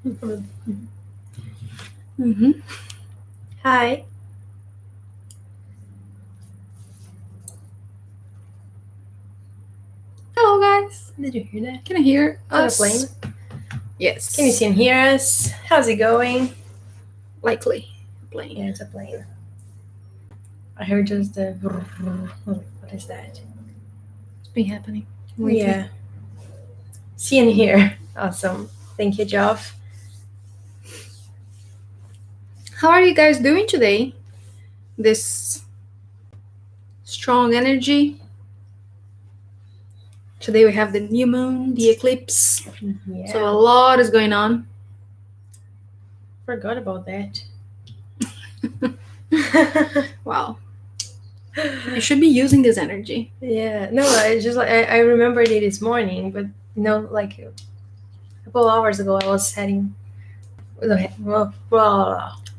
Mm-hmm. Hi. Hello, guys. Did you hear that? Can you hear Is that a us? plane? Yes. Can you see and hear us? How's it going? Likely plane. Yeah, it's a plane. I heard just the. What is that? It's been happening lately. Yeah. See and hear. Awesome. Thank you, Geoff. How are you guys doing today? This strong energy. Today we have the new moon, the eclipse. Yeah. So a lot is going on. Forgot about that. Wow. You should be using this energy. Yeah. No, I just like I remembered it this morning, but like a couple hours ago, I was heading. Well,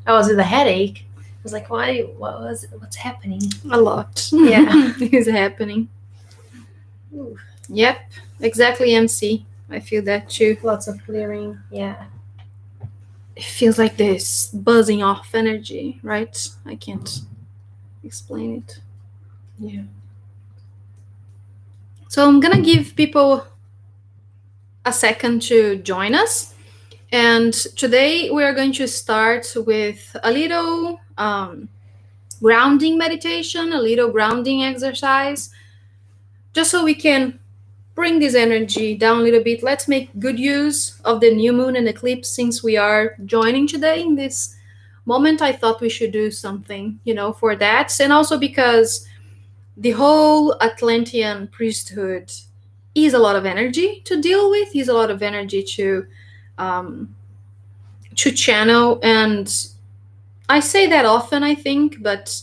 I was with a headache. I was like, why? What's happening? A lot. Yeah. is happening. Ooh, Yep. Exactly, MC. I feel that too. lots of clearing. Yeah. It feels like this buzzing off energy, right? I can't explain it. Yeah. So I'm gonna give people a second to join us. And today we are going to start with a little grounding meditation, a little grounding exercise, just so we can bring this energy down a little bit. Let's make good use of the new moon and eclipse since we are joining today in this moment. I thought we should do something, for that. And also because the whole Atlantean priesthood is a lot of energy to deal with, is a lot of energy um, to channel. And I say that often, I think, but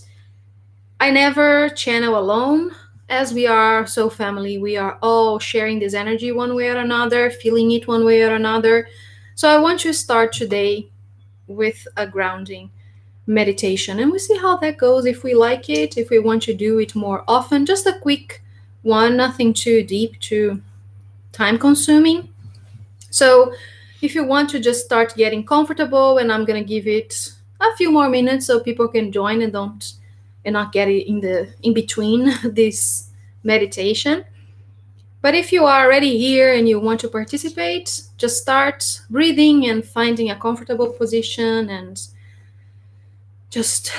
I never channel alone. As we are so family, we are all sharing this energy one way or another, feeling it one way or another. So I want to start today with a grounding meditation and we see how that goes, if we like it, if we want to do it more often. Just a quick one, nothing too deep, too time consuming. So if you want to just start getting comfortable, and I'm going to give it a few more minutes so people can join and not get it in between this meditation. But if you are already here and you want to participate, just start breathing and finding a comfortable position and just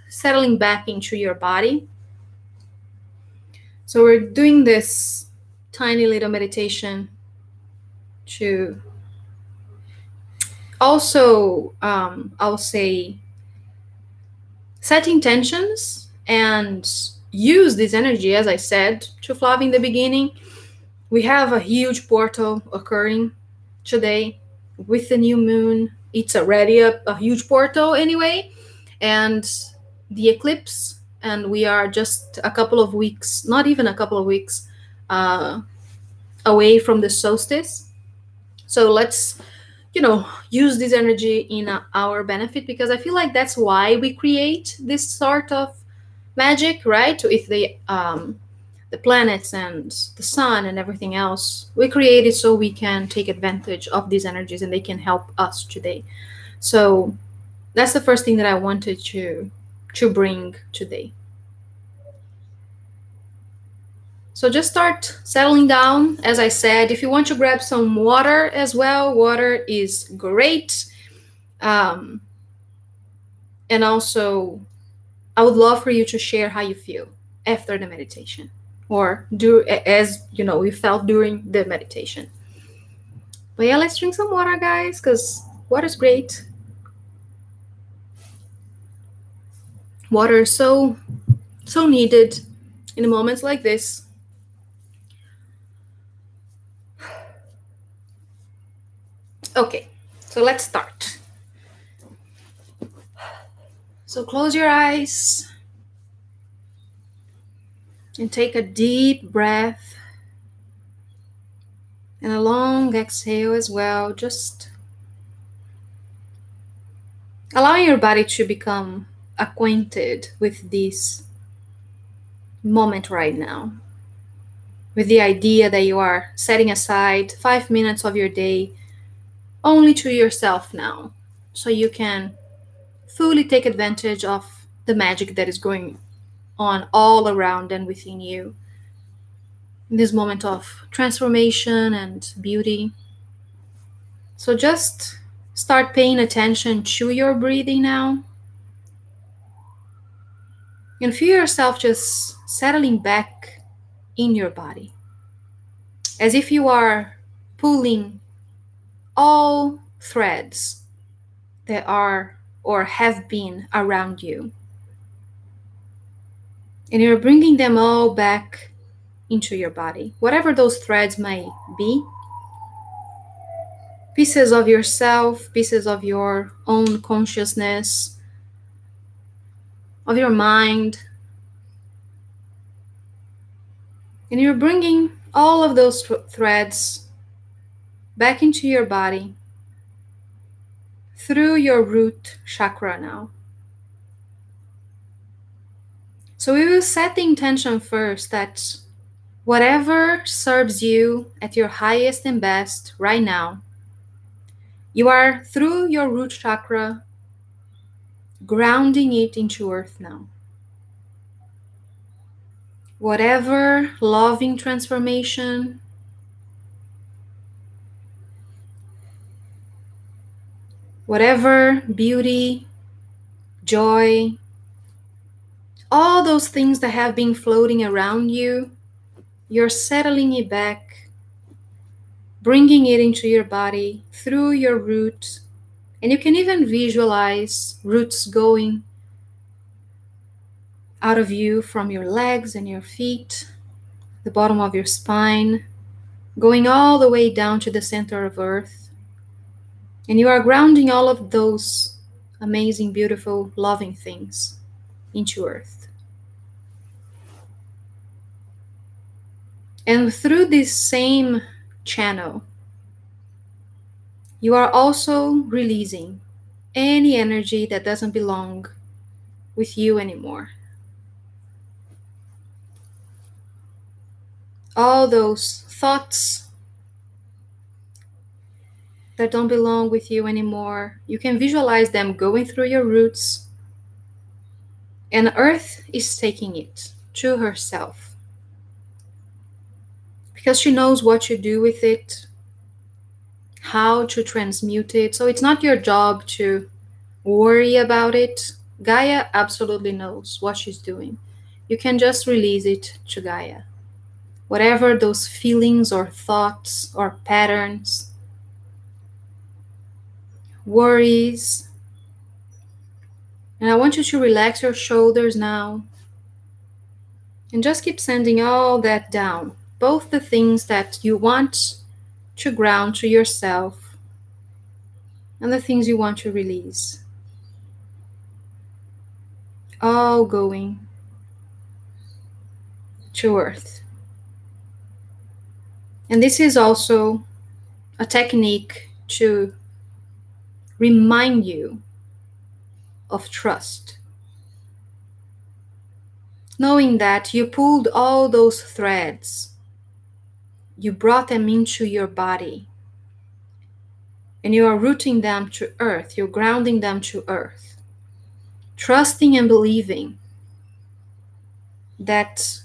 settling back into your body. So we're doing this tiny little meditation to also, I'll say, set intentions and use this energy, as I said to Flav in the beginning. We have a huge portal occurring today with the new moon. It's already a huge portal anyway, and the eclipse, and we are just a couple of weeks, not even a couple of weeks, uh, away from the solstice. So let's, use this energy in our benefit, because I feel like that's why we create this sort of magic, right? With the planets and the sun and everything else, we create it so we can take advantage of these energies and they can help us today. So that's the first thing that I wanted to bring today. So just start settling down. As I said, if you want to grab some water as well, water is great. Um, and also, I would love for you to share how you feel after the meditation, or do as you felt during the meditation. But yeah, let's drink some water, guys, because water is great. Water is so needed in moments like this. Okay, so let's start. So close your eyes and take a deep breath and a long exhale as well. Just allowing your body to become acquainted with this moment right now, with the idea that you are setting aside 5 minutes of your day only to yourself now, so you can fully take advantage of the magic that is going on all around and within you in this moment of transformation and beauty. So just start paying attention to your breathing now and feel yourself just settling back in your body as if you are pulling all threads that are or have been around you, and you're bringing them all back into your body, whatever those threads may be. Pieces of yourself, pieces of your own consciousness, of your mind, and you're bringing all of those threads back into your body through your root chakra now. So we will set the intention first that whatever serves you at your highest and best right now, you are through your root chakra grounding it into earth now. Whatever loving transformation, whatever beauty, joy, all those things that have been floating around you, you're settling it back, bringing it into your body through your roots. And you can even visualize roots going out of you from your legs and your feet, the bottom of your spine, going all the way down to the center of earth. And you are grounding all of those amazing, beautiful, loving things into earth. And through this same channel, you are also releasing any energy that doesn't belong with you anymore. All those thoughts that don't belong with you anymore, you can visualize them going through your roots, and Earth is taking it to herself because she knows what to do with it, how to transmute it. So it's not your job to worry about it. Gaia absolutely knows what she's doing. You can just release it to Gaia. Whatever those feelings or thoughts or patterns, worries. And I want you to relax your shoulders now and just keep sending all that down. Both the things that you want to ground to yourself and the things you want to release. All going to earth. And this is also a technique to remind you of trust. Knowing that you pulled all those threads, you brought them into your body, and you are rooting them to earth, you're grounding them to earth. Trusting and believing that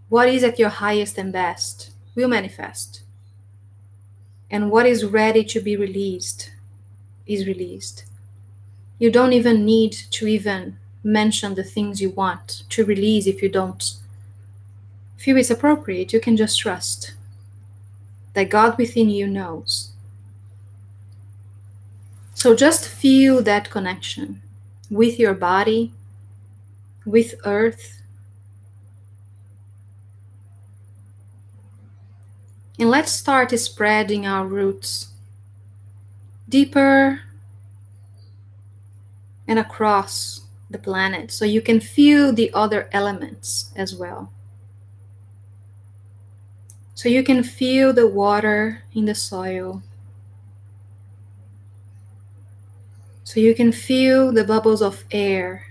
what is at your highest and best will manifest. And what is ready to be released is released. You don't even need to even mention the things you want to release if you don't feel it's appropriate. You can just trust that God within you knows. So just feel that connection with your body, with earth. And let's start spreading our roots deeper and across the planet so you can feel the other elements as well. So you can feel the water in the soil. So you can feel the bubbles of air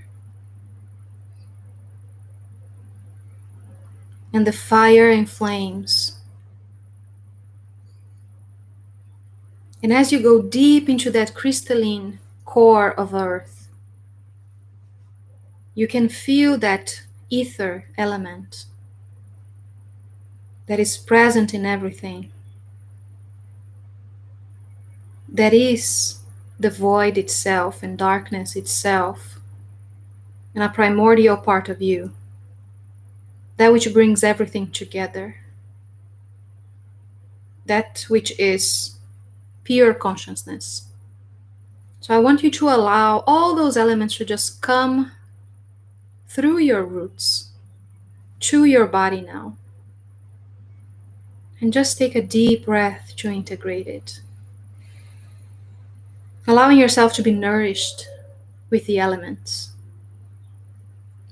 and the fire and flames. And as you go deep into that crystalline core of Earth, you can feel that ether element that is present in everything, that is the void itself and darkness itself, and a primordial part of you, that which brings everything together, that which is pure consciousness. So I want you to allow all those elements to just come through your roots to your body now. And just take a deep breath to integrate it. Allowing yourself to be nourished with the elements,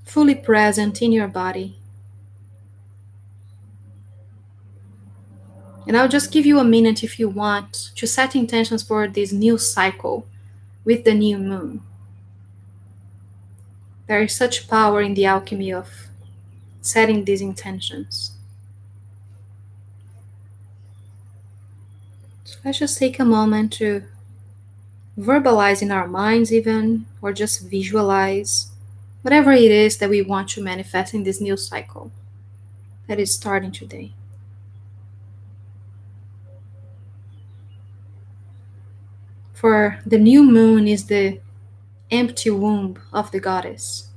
fully present in your body. And I'll just give you a minute if you want to set intentions for this new cycle with the new moon. There is such power in the alchemy of setting these intentions. So let's just take a moment to verbalize in our minds even, or just visualize whatever it is that we want to manifest in this new cycle that is starting today. For the new moon is the empty womb of the goddess,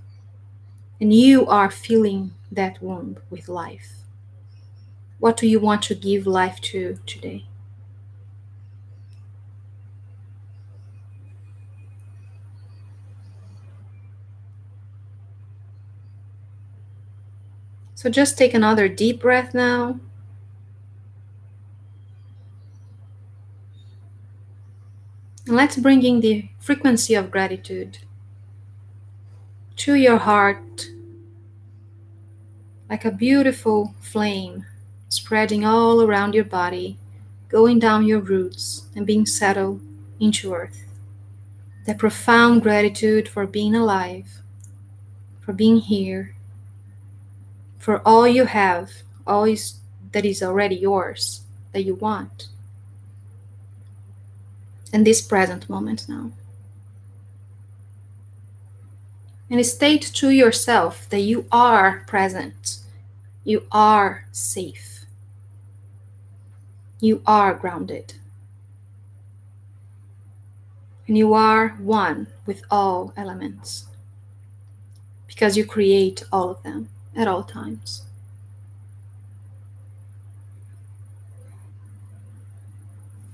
and you are filling that womb with life. What do you want to give life to today? So just take another deep breath now. And let's bring in the frequency of gratitude to your heart like a beautiful flame spreading all around your body, going down your roots and being settled into earth. That profound gratitude for being alive, for being here, for all you have, all that is already yours, that you want. In this present moment now. And state to yourself that you are present, you are safe, you are grounded, and you are one with all elements, because you create all of them at all times.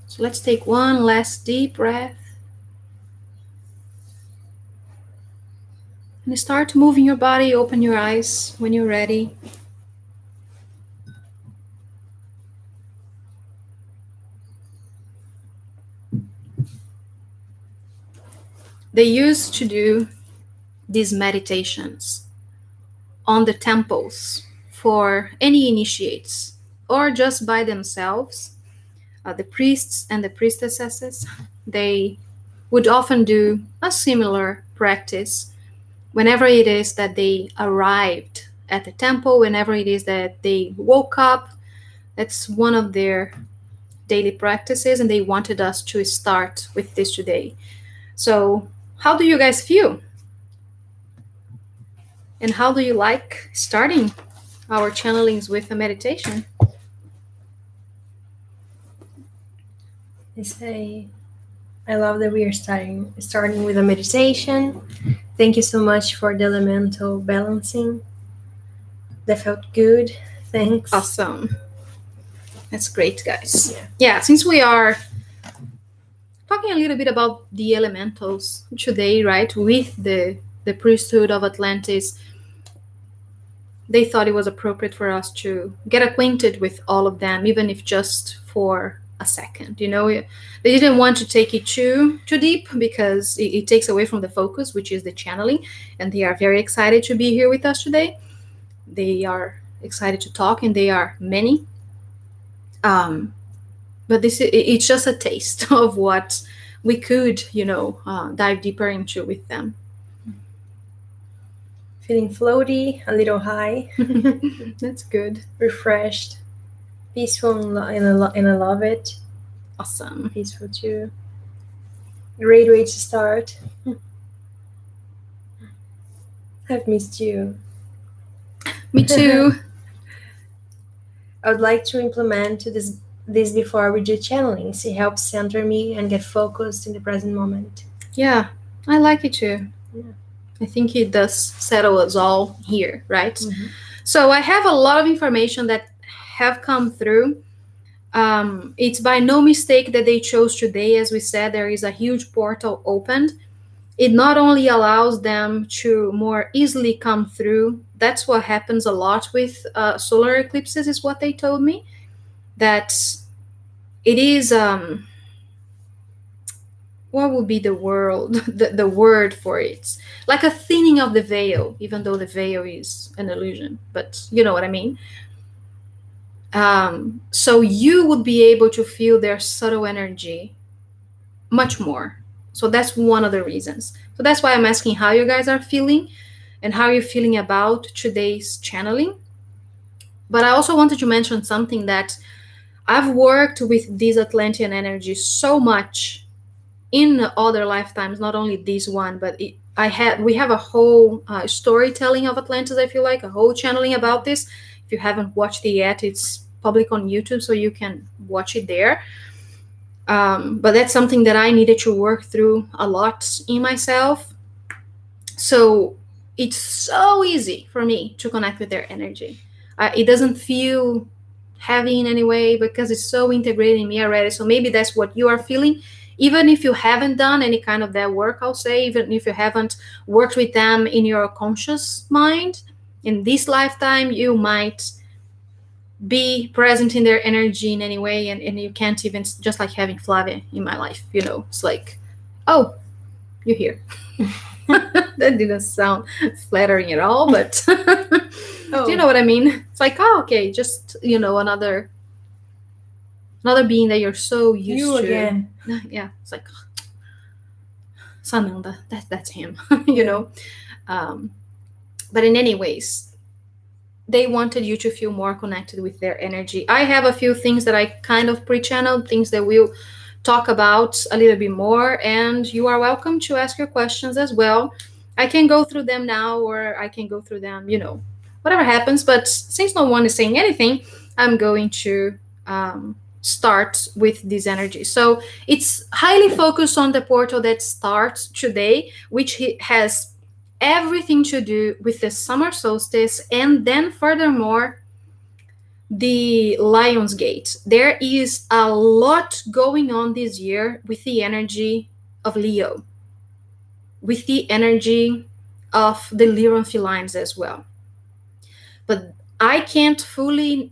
So let's take one last deep breath and start moving your body. Open your eyes when you're ready. They used to do these meditations on the temples for any initiates, or just by themselves. The priests and the priestesses, they would often do a similar practice whenever it is that they arrived at the temple, whenever it is that they woke up. That's one of their daily practices, and they wanted us to start with this today. So how do you guys feel? And how do you like starting our channelings with a meditation? I say, I love that we are starting with a meditation. Thank you so much for the elemental balancing. That felt good. Thanks. Awesome. That's great, guys. Yeah, since we are talking a little bit about the elementals today, right, with the priesthood of Atlantis, they thought it was appropriate for us to get acquainted with all of them, even if just for a second. You know, they didn't want to take it too deep, because it takes away from the focus, which is the channeling, and they are very excited to be here with us today. They are excited to talk, and they are many. But it's just a taste of what we could, dive deeper into with them. Feeling floaty, a little high. That's good. Refreshed, peaceful, and I love it. Awesome. Peaceful too. Great way to start. I've missed you. Me too. I would like to implement this before we do channelings. It helps center me and get focused in the present moment. Yeah, I like it too. Yeah. I think it does settle us all here, right? Mhm. So I have a lot of information that have come through. It's by no mistake that they chose today. As we said, there is a huge portal opened. It not only allows them to more easily come through, that's what happens a lot with solar eclipses, is what they told me. That it is, what would be the word, the word for it? Like a thinning of the veil, even though the veil is an illusion, but you know what I mean. So you would be able to feel their subtle energy much more. So that's one of the reasons. So that's why I'm asking how you guys are feeling and how you're feeling about today's channeling. But I also wanted to mention something that I've worked with this Atlantean energy so much in other lifetimes, not only this one, but we have a whole storytelling of Atlantis. I feel like a whole channeling about this. If you haven't watched it yet, it's public on YouTube, so you can watch it there. But that's something that I needed to work through a lot in myself. So it's so easy for me to connect with their energy. It doesn't feel heavy in any way because it's so integrated in me already. So maybe that's what you are feeling. Even if you haven't done any kind of that work, I'll say, even if you haven't worked with them in your conscious mind, in this lifetime, you might be present in their energy in any way, and you can't even, just like having Flavia in my life, it's like, oh, you're here. That didn't sound flattering at all, but do you know what I mean? It's like, oh, okay, just another being that you're so used You to. again. Yeah, it's like Sananda. That's him. Yeah. But in any ways, they wanted you to feel more connected with their energy. I have a few things that I kind of pre-channeled, things that we'll talk about a little bit more, and you are welcome to ask your questions as well. I can go through them now, or I can go through them, whatever happens. But since no one is saying anything, I'm going to start with this energy. So it's highly focused on the portal that starts today, which has everything to do with the summer solstice, and then furthermore the Lion's Gate. There is a lot going on this year with the energy of Leo, with the energy of the Lyran felines as well. But I can't fully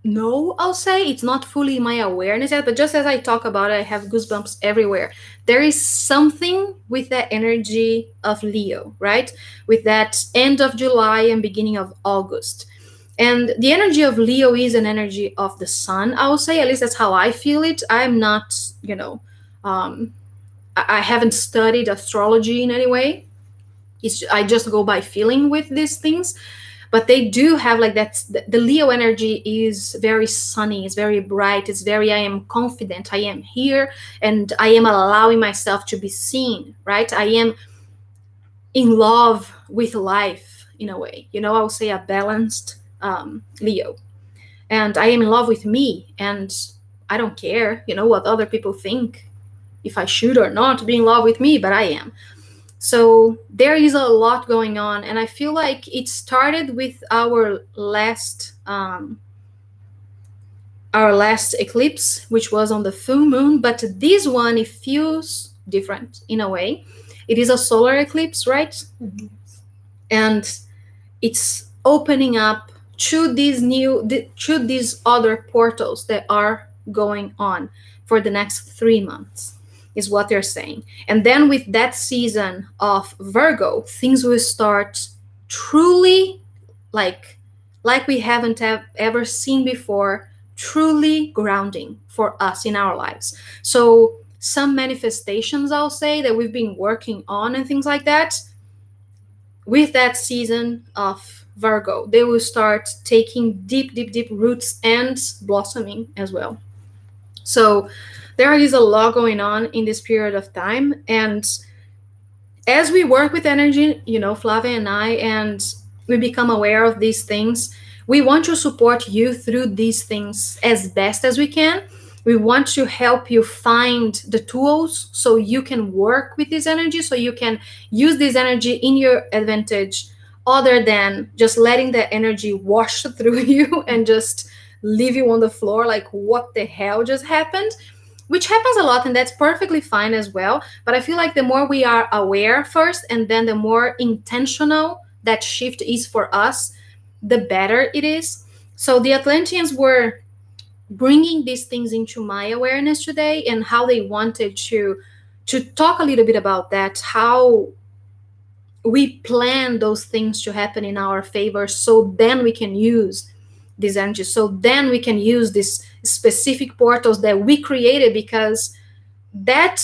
know, I'll say. It's not fully my awareness yet, but just as I talk about it, I have goosebumps everywhere. There is something with that energy of Leo, right? With that end of July and beginning of August. And the energy of Leo is an energy of the sun, I will say. At least that's how I feel it. I'm not, um, I haven't studied astrology in any way. I just go by feeling with these things. But they do have like that. The Leo energy is very sunny, it's very bright, it's very, I am confident, I am here, and I am allowing myself to be seen, right? I am in love with life in a way. I will say a balanced Leo. And I am in love with me, and I don't care, what other people think, if I should or not be in love with me, but I am. So there is a lot going on, and I feel like it started with our last eclipse, which was on the full moon. But this one, it feels different in a way. It is a solar eclipse, right? Mhm. And it's opening up to these other portals that are going on for the next 3 months, is what they're saying. And then with that season of Virgo, things will start truly, like we haven't ever seen before, truly grounding for us in our lives. So some manifestations, I'll say, that we've been working on and things like that, with that season of Virgo, they will start taking deep, deep, deep roots and blossoming as well. So there is a lot going on in this period of time. And as we work with energy, Flavia and I, and we become aware of these things, we want to support you through these things as best as we can. We want to help you find the tools so you can work with this energy, so you can use this energy in your advantage, other than just letting the energy wash through you and just leave you on the floor like, what the hell just happened? Which happens a lot, and that's perfectly fine as well. But I feel like the more we are aware first, and then the more intentional that shift is for us, the better it is. So the Atlanteans were bringing these things into my awareness today, and how they wanted to talk a little bit about that, how we plan those things to happen in our favor, so then we can use these energies, so then we can use these specific portals that we created, because that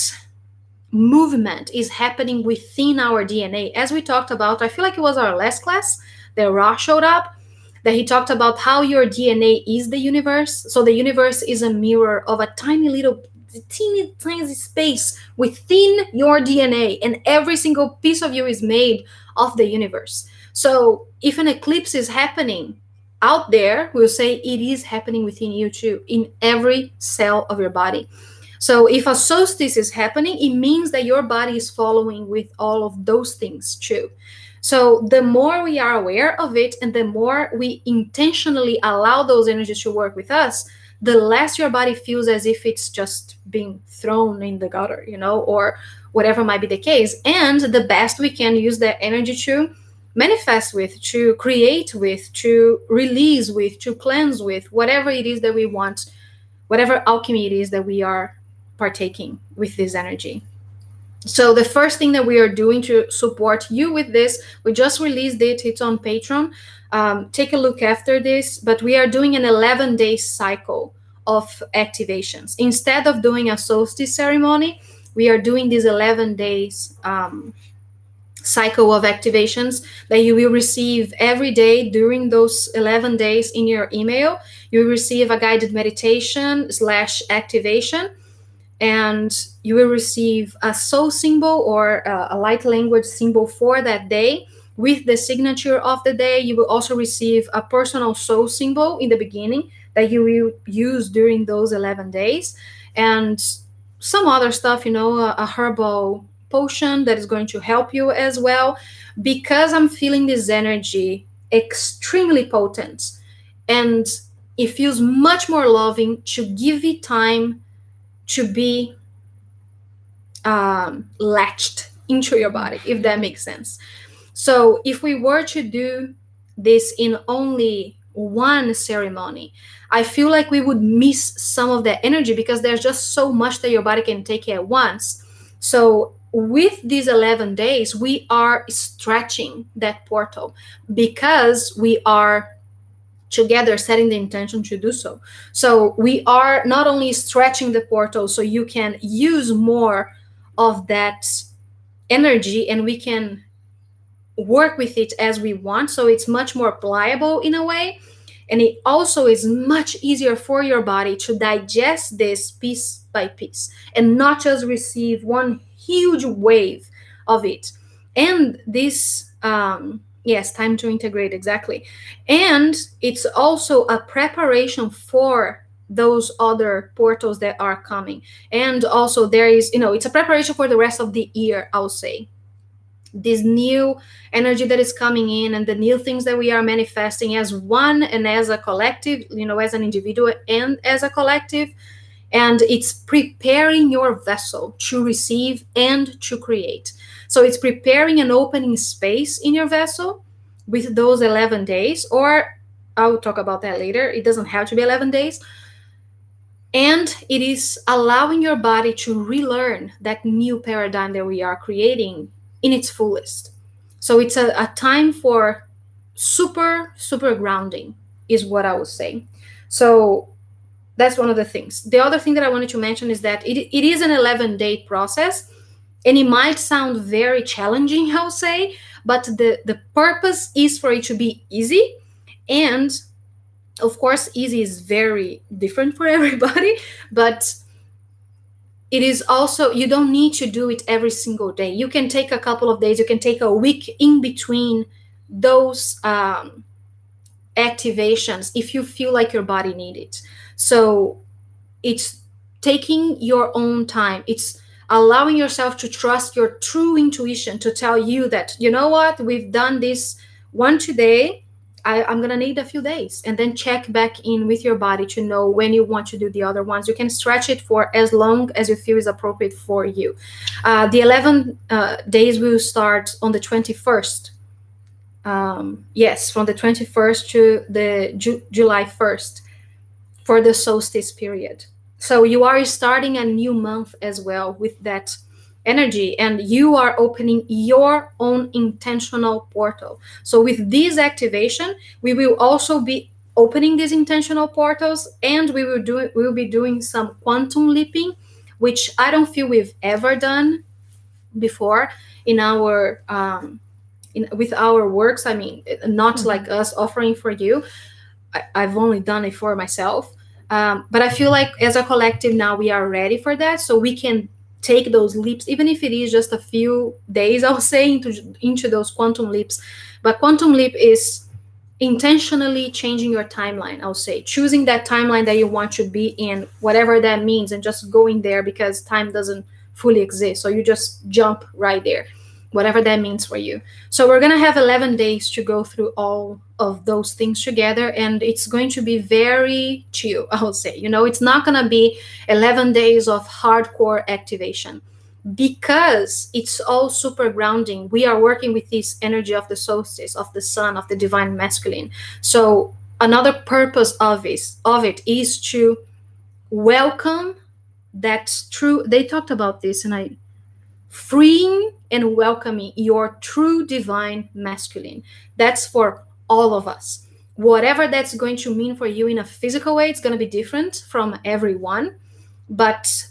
movement is happening within our DNA. As we talked about, I feel like it was our last class that Ra showed up, that he talked about how your DNA is the universe. So the universe is a mirror of a tiny little, teeny tiny space within your DNA, and every single piece of you is made of the universe. So if an eclipse is happening out there, we'll say it is happening within you too, in every cell of your body. So if a solstice is happening, it means that your body is following with all of those things too. So the more we are aware of it, and the more we intentionally allow those energies to work with us, the less your body feels as if it's just being thrown in the gutter, or whatever might be the case. And the best we can use that energy to manifest with, to create with, to release with, to cleanse with, whatever it is that we want, whatever alchemy it is that we are partaking with this energy. So the first thing that we are doing to support you with this, we just released it, it's on Patreon. Take a look after this, but we are doing an 11-day cycle of activations. Instead of doing a solstice ceremony, we are doing these 11 days cycle of activations that you will receive every day during those 11 days in your email. You will receive a guided meditation / activation, and you will receive a soul symbol or a light language symbol for that day with the signature of the day. You will also receive a personal soul symbol in the beginning that you will use during those 11 days, and some other stuff, a herbal potion that is going to help you as well, because I'm feeling this energy extremely potent, and it feels much more loving to give it time to be latched into your body, if that makes sense. So if we were to do this in only one ceremony, I feel like we would miss some of that energy, because there's just so much that your body can take at once. So with these 11 days, we are stretching that portal, because we are together setting the intention to do so. So we are not only stretching the portal so you can use more of that energy, and we can work with it as we want, so it's much more pliable in a way, and it also is much easier for your body to digest this piece by piece, and not just receive one huge wave of it. And this yes, time to integrate, exactly. And it's also a preparation for those other portals that are coming. And also there is, it's a preparation for the rest of the year, I'll say. This new energy that is coming in, and the new things that we are manifesting as one and as a collective, as an individual and as a collective. And it's preparing your vessel to receive and to create. So it's preparing and opening space in your vessel with those 11 days, or I'll talk about that later. It doesn't have to be 11 days. And it is allowing your body to relearn that new paradigm that we are creating in its fullest. So it's a time for super, super grounding, is what I would say. So that's one of the things. The other thing that I wanted to mention is that it is an 11-day process, and it might sound very challenging, I'll say, but the purpose is for it to be easy. And Of course, easy is very different for everybody, but it is also, you don't need to do it every single day. You can take a couple of days, you can take a week in between those activations if you feel like your body needs it. So it's taking your own time. It's allowing yourself to trust your true intuition to tell you that, you know what, we've done this one today. I'm going to need a few days, and then check back in with your body to know when you want to do the other ones. You can stretch it for as long as you feel is appropriate for you. The 11 days will start on the 21st. Yes, from the 21st to the July 1st for the solstice period. So you are starting a new month as well with that energy, and you are opening your own intentional portal. So with this activation, we will also be opening these intentional portals, and we will be doing some quantum leaping, which I don't feel we've ever done before in our with our works. I mean, not like us offering for you. I've only done it for myself. But I feel like as a collective now we are ready for that, so we can take those leaps, even if it is just a few days, I'll say, into those quantum leaps. But quantum leap is intentionally changing your timeline, I'll say, choosing that timeline that you want to be in, whatever that means, and just going there because time doesn't fully exist. So you just jump right there, whatever that means for you. So we're going to have 11 days to go through all of those things together, and it's going to be very chill, I'll say. It's not going to be 11 days of hardcore activation because it's all super grounding. We are working with this energy of the solstice, of the sun, of the divine masculine. So another purpose of it is to welcome that true, they talked about this, and I freeing and welcoming your true divine masculine. That's for all of us. Whatever that's going to mean for you in a physical way, it's going to be different from everyone, but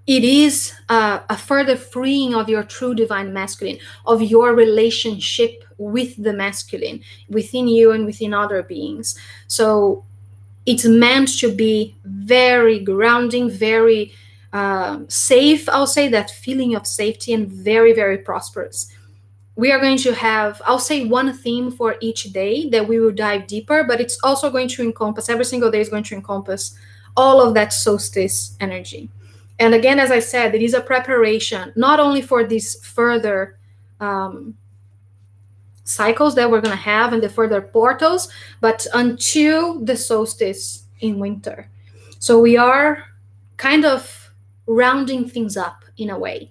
it is a further freeing of your true divine masculine, of your relationship with the masculine within you and within other beings. So it's meant to be very grounding, very safe, I'll say, that feeling of safety, and very, very prosperous. We are going to have, I'll say, one theme for each day that we will dive deeper, but it's also going to encompass, every single day is going to encompass all of that solstice energy. And again, as I said, it is a preparation not only for these further cycles that we're going to have and the further portals, but until the solstice in winter. So we are kind of rounding things up in a way.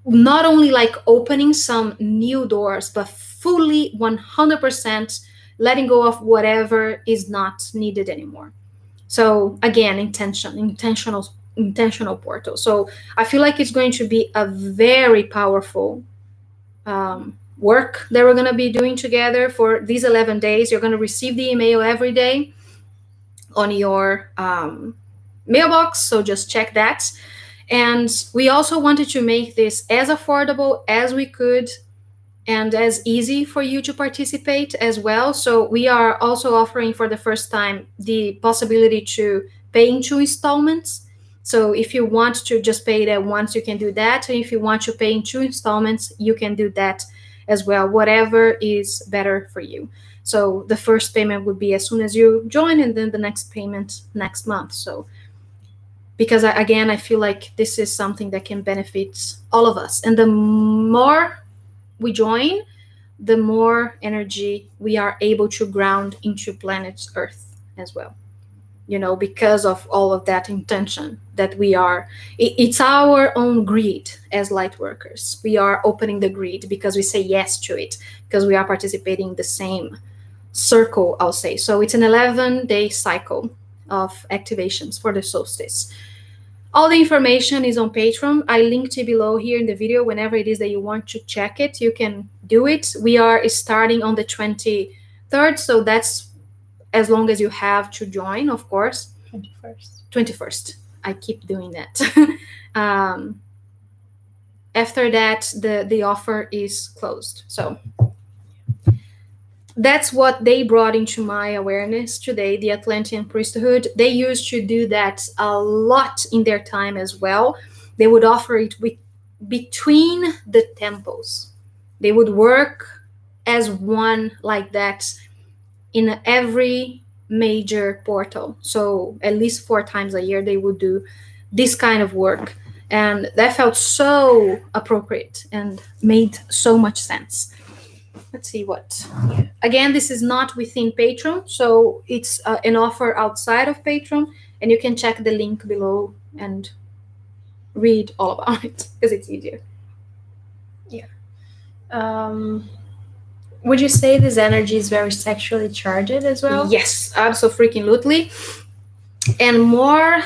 Not only like opening some new doors, but fully 100% letting go of whatever is not needed anymore. So again, intentional portal. So I feel like it's going to be a very powerful work that we're going to be doing together for these 11 days. You're going to receive the email every day on your mailbox, so just check that. And we also wanted to make this as affordable as we could and as easy for you to participate as well. So we are also offering for the first time the possibility to pay in 2 installments. So if you want to just pay it at once, you can do that. And if you want to pay in 2 installments, you can do that as well, whatever is better for you. So the first payment would be as soon as you join, and then the next payment next month. So because again, I feel like this is something that can benefit all of us. And the more we join, the more energy we are able to ground into planet Earth as well. Because of all of that intention that we are, it's our own grid as light workers. We are opening the grid because we say yes to it, because we are participating in the same circle, I'll say. So it's an 11-day cycle of activations for the solstice. All the information is on Patreon. I linked it below here in the video. Whenever it is that you want to check it, you can do it. We are starting on the 23rd, so that's as long as you have to join, of course. 21st. I keep doing that. After that, the offer is closed. So that's what they brought into my awareness today, the Atlantean priesthood. They used to do that a lot in their time as well. They would offer it between the temples. They would work as one like that in every major portal. So at least 4 times a year, they would do this kind of work. And that felt so appropriate and made so much sense. Let's see what. Again, this is not within Patreon, so it's an offer outside of Patreon, and you can check the link below and read all about it because it's easier. Yeah. Um, would you say this energy is very sexually charged as well? Yes, absolutely. And more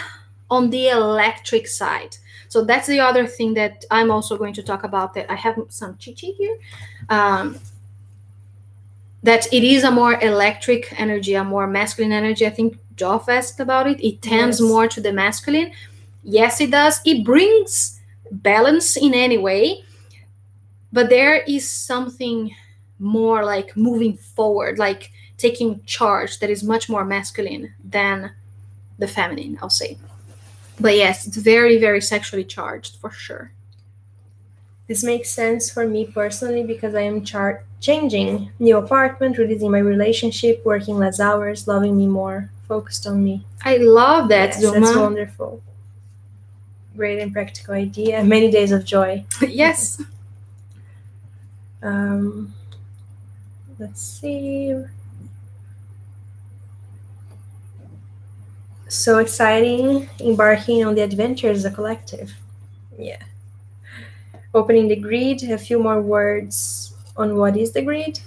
on the electric side. So that's the other thing that I'm also going to talk about. That I have some cheat sheet here. That it is a more electric energy, a more masculine energy. I think Joff asked about it. It tends Yes. more to the masculine. Yes, it does. It brings balance in any way, but there is something more like moving forward, like taking charge, that is much more masculine than the feminine, I'll say. But yes, it's very, very sexually charged for sure. This makes sense for me personally because I am changing new apartment, releasing my relationship, working less hours, loving me more, focused on me. I love that, Yes, Zuma. that's wonderful. Great and practical idea. Many days of joy. Yes. Um, let's see. So exciting, embarking on the adventure as a collective. Yeah. Opening the grid, a few more words on what is the grid.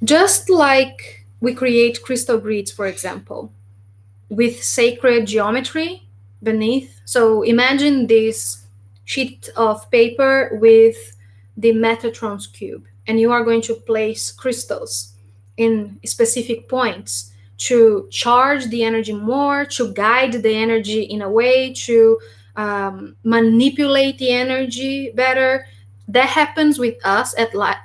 Just like we create crystal grids, for example, with sacred geometry beneath. So imagine this sheet of paper with the Metatron's cube, and you are going to place crystals in specific points to charge the energy more, to guide the energy in a way, to manipulate the energy better. That happens with us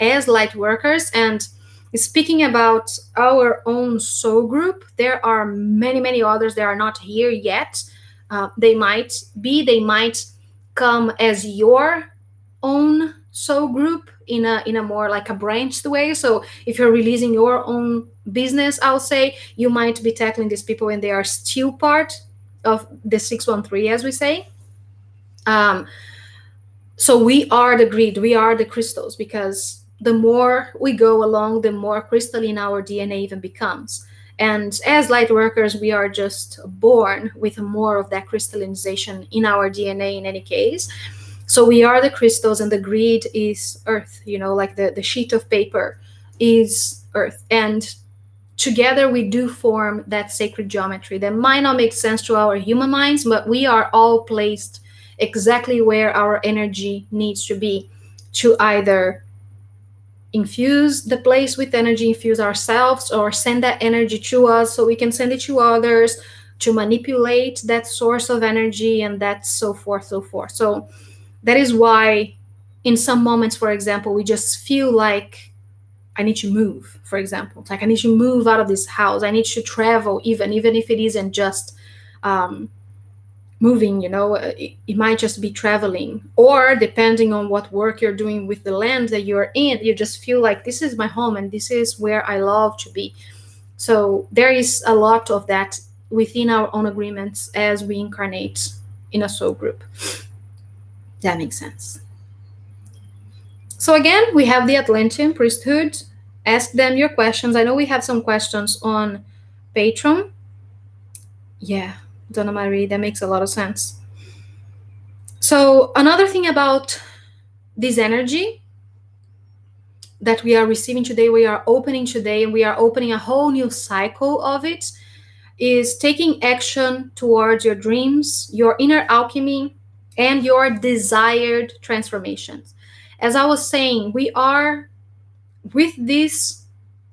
as light workers. And speaking about our own soul group, there are many, many others that are not here yet. They might come as your own soul group in a more like a branched way. So if you're releasing your own business, I'll say, you might be tackling these people and they are still part of the 613, as we say. Um, so we are the grid, we are the crystals, because the more we go along, the more crystalline our DNA even becomes. And as light workers, we are just born with more of that crystallization in our DNA in any case. So we are the crystals, and the grid is earth, like the sheet of paper is earth. And together we do form that sacred geometry that might not make sense to our human minds, but we are all placed exactly where our energy needs to be, to either infuse the place with energy, infuse ourselves, or send that energy to us so we can send it to others, to manipulate that source of energy, and that's so forth, so forth. So that is why in some moments, for example, we just feel like I need to move, for example. Like I need to move out of this house. I need to travel, even if it isn't just moving, it might just be traveling. Or depending on what work you're doing with the land that you're in, you just feel like this is my home and this is where I love to be. So there is a lot of that within our own agreements as we incarnate in a soul group. That makes sense. So again, we have the Atlantean priesthood. Ask them your questions. I know we have some questions on Patreon. Yeah, Donna Marie, that makes a lot of sense. So another thing about this energy that we are receiving today, we are opening today, and we are opening a whole new cycle of it, is taking action towards your dreams, your inner alchemy, and your desired transformations. As I was saying, we are with this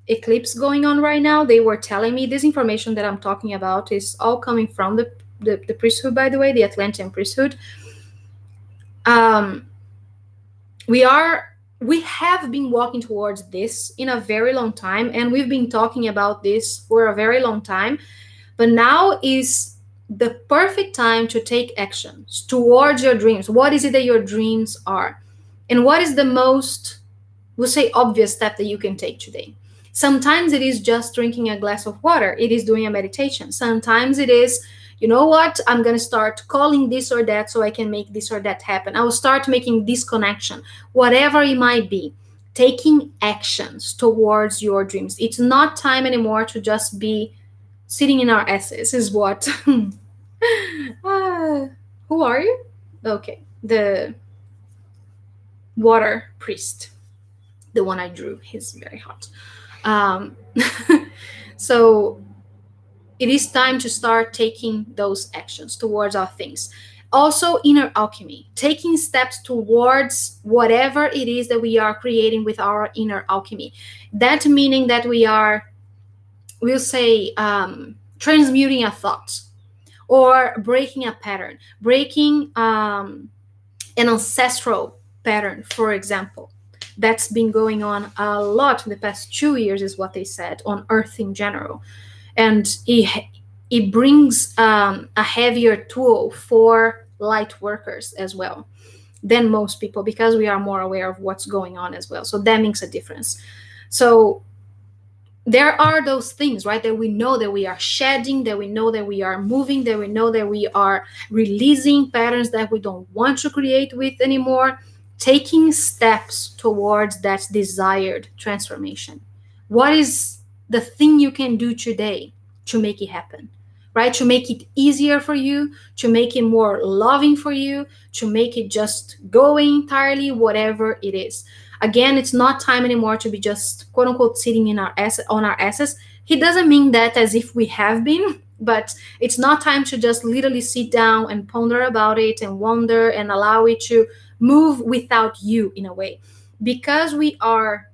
eclipse going on right now. They were telling me this information that I'm talking about is all coming from the priesthood, by the way, the Atlantean priesthood. We are we have been walking towards this in a very long time, and we've been talking about this for a very long time. But now is the perfect time to take actions towards your dreams. What is it that your dreams are? And what is the most, we'll say, obvious step that you can take today? Sometimes it is just drinking a glass of water, it is doing a meditation. Sometimes it is, you know what, I'm going to start calling this or that so I can make this or that happen. I will start making this connection, whatever it might be. Taking actions towards your dreams. It's not time anymore to just be sitting in our asses, is what. uh, who are you? Okay, the water priest, the one I drew. He's very hot. Um, so it is time to start taking those actions towards our things. Also, inner alchemy, taking steps towards whatever it is that we are creating with our inner alchemy. That meaning that we are, we'll say, transmuting a thought or breaking a pattern, breaking an ancestral pattern, for example. That's been going on a lot in the past 2 years, is what they said, on Earth in general. And it brings a heavier tool for light workers as well than most people, because we are more aware of what's going on as well. So that makes a difference. So there are those things, right, that we know that we are shedding, that we know that we are moving, that we know that we are releasing patterns that we don't want to create with anymore, taking steps towards that desired transformation. What is the thing you can do today to make it happen? Right? To make it easier for you, to make it more loving for you, to make it just going entirely, whatever it is. Again, it's not time anymore to be just quote unquote sitting in our on our asses. He doesn't mean that as if we have been, but it's not time to just literally sit down and ponder about it and wonder and allow it to move without you, in a way. Because we are,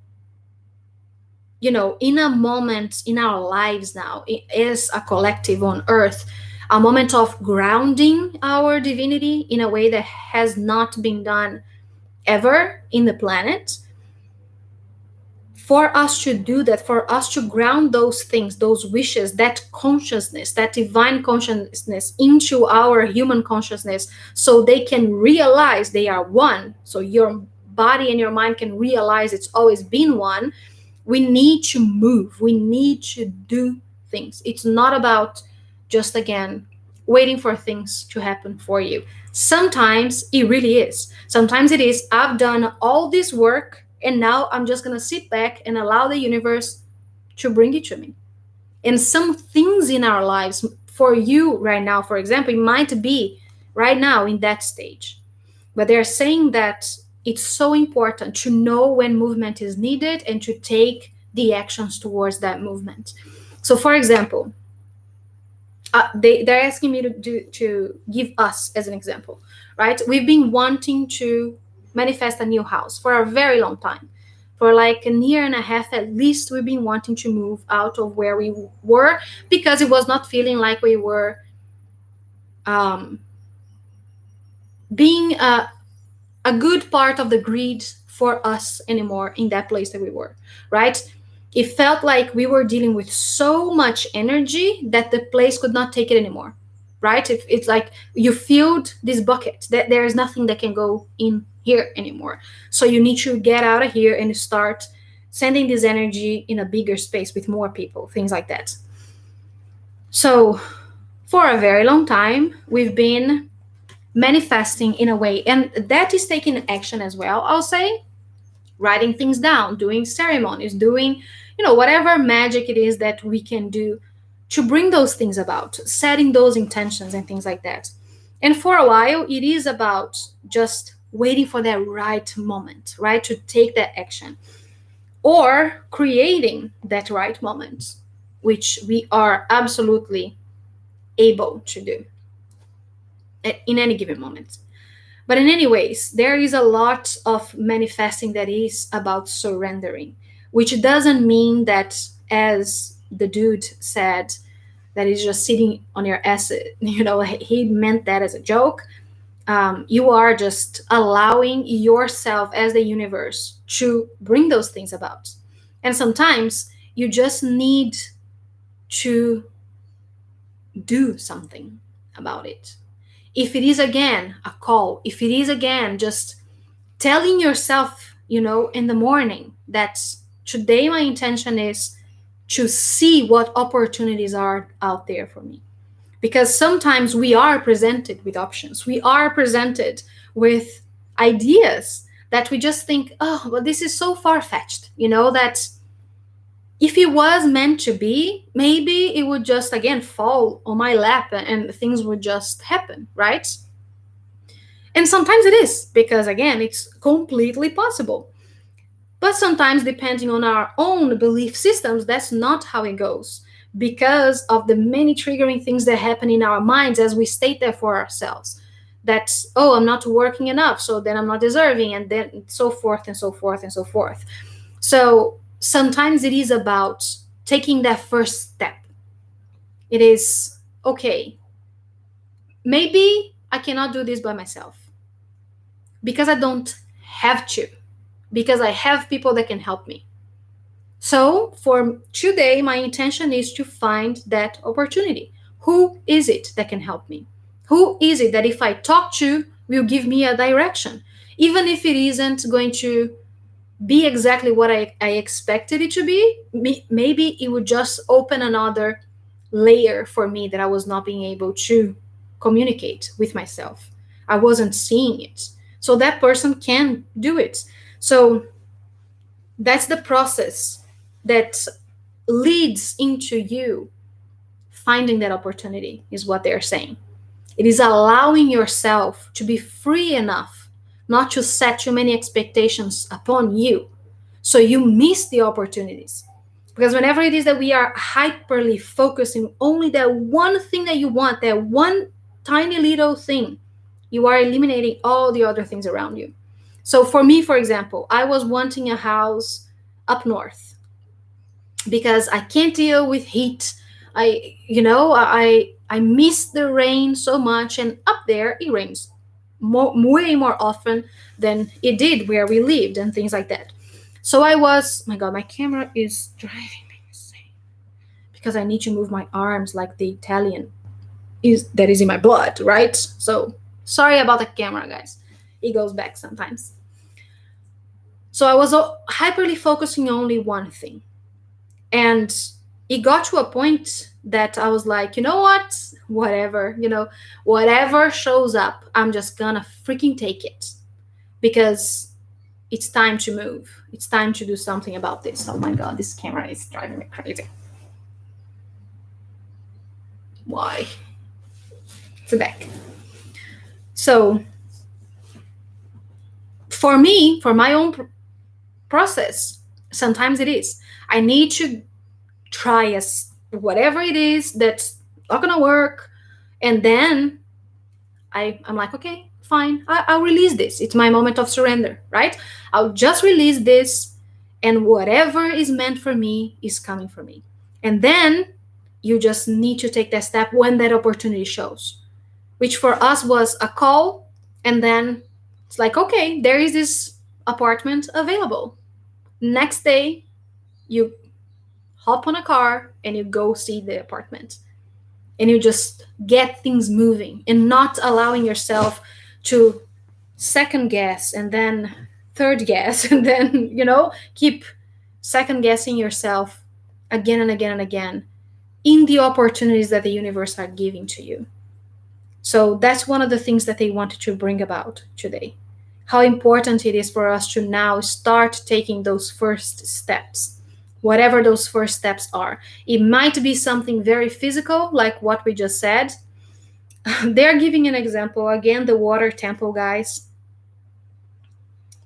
in a moment in our lives now, as a collective on Earth, a moment of grounding our divinity in a way that has not been done ever in the planet. For us to do that, for us to ground those things, those wishes, that consciousness, that divine consciousness into our human consciousness, so they can realize they are one, so your body and your mind can realize it's always been one. We need to move, we need to do things. It's not about just, again, waiting for things to happen for you. Sometimes it really is. Sometimes it is, I've done all this work and now I'm just going to sit back and allow the universe to bring it to me. And some things in our lives, for you right now, for example, it might be right now in that stage. But they're saying that it's so important to know when movement is needed and to take the actions towards that movement. So, for example, they're asking me to give us as an example, right? We've been wanting to manifest a new house for a very long time. For like a year and a half at least, we've been wanting to move out of where we were, because it was not feeling like we were um, being a good part of the grid for us anymore in that place that we were, right? It felt like we were dealing with so much energy that the place could not take it anymore, right? It's like you filled this bucket, that there is nothing that can go in here anymore. So you need to get out of here and start sending this energy in a bigger space with more people, things like that. So for a very long time, we've been manifesting in a way, and that is taking action as well, I'll say. Writing things down, doing ceremonies, doing, whatever magic it is that we can do to bring those things about, setting those intentions and things like that. And for a while, it is about just waiting for that right moment, right, to take that action, or creating that right moment, which we are absolutely able to do in any given moment. But in any ways, there is a lot of manifesting that is about surrendering, which doesn't mean that, as the dude said, that is just sitting on your ass. He meant that as a joke. You are just allowing yourself as the universe to bring those things about. And sometimes you just need to do something about it. If it is again a call, if it is again just telling yourself, in the morning that today my intention is to see what opportunities are out there for me. Because sometimes we are presented with options, we are presented with ideas that we just think, oh, well, this is so far fetched, that if it was meant to be, maybe it would just again fall on my lap and things would just happen, right? And sometimes it is, because again, it's completely possible. But sometimes, depending on our own belief systems, that's not how it goes, because of the many triggering things that happen in our minds as we state there for ourselves. That's, oh, I'm not working enough, so then I'm not deserving, and then so forth and so forth and so forth. So sometimes it is about taking that first step. It is, okay, maybe I cannot do this by myself because I don't have to, because I have people that can help me. So for today, my intention is to find that opportunity. Who is it that can help me? Who is it that if I talk to will give me a direction? Even if it isn't going to be exactly what I expected it to be, maybe it would just open another layer for me that I was not being able to communicate with myself. I wasn't seeing it. So that person can do it. So that's the process that leads into you finding that opportunity, is what they're saying. It is allowing yourself to be free enough not to set too many expectations upon you so you miss the opportunities. Because whenever it is that we are hyperly focusing only that one thing that you want, that one tiny little thing, you are eliminating all the other things around you. So for me, for example, I was wanting a house up north because I can't deal with heat. I miss the rain so much, and up there it rains way more often than it did where we lived and things like that. So I was, my God, my camera is driving me insane because I need to move my arms like the Italian is that is in my blood, right? So sorry about the camera, guys. It goes back sometimes. So I was hyperly focusing on only one thing. And it got to a point that I was like, you know what? Whatever, whatever shows up, I'm just gonna freaking take it because it's time to move. It's time to do something about this. Oh my God, this camera is driving me crazy. Why? It's back. So, for me, for my own process, sometimes it is. I need to try as whatever it is that's not gonna work, and then I'm like, okay, fine, I'll release this. It's my moment of surrender, right? I'll just release this, and whatever is meant for me is coming for me. And then you just need to take that step when that opportunity shows, which for us was a call, and then it's like, okay, there is this apartment available. Next day, you hop on a car and you go see the apartment, and you just get things moving and not allowing yourself to second guess and then third guess and then keep second guessing yourself again and again and again in the opportunities that the universe are giving to you. So that's one of the things that they wanted to bring about today, how important it is for us to now start taking those first steps, whatever those first steps are. It might be something very physical, like what we just said. They're giving an example. Again, the water temple, guys.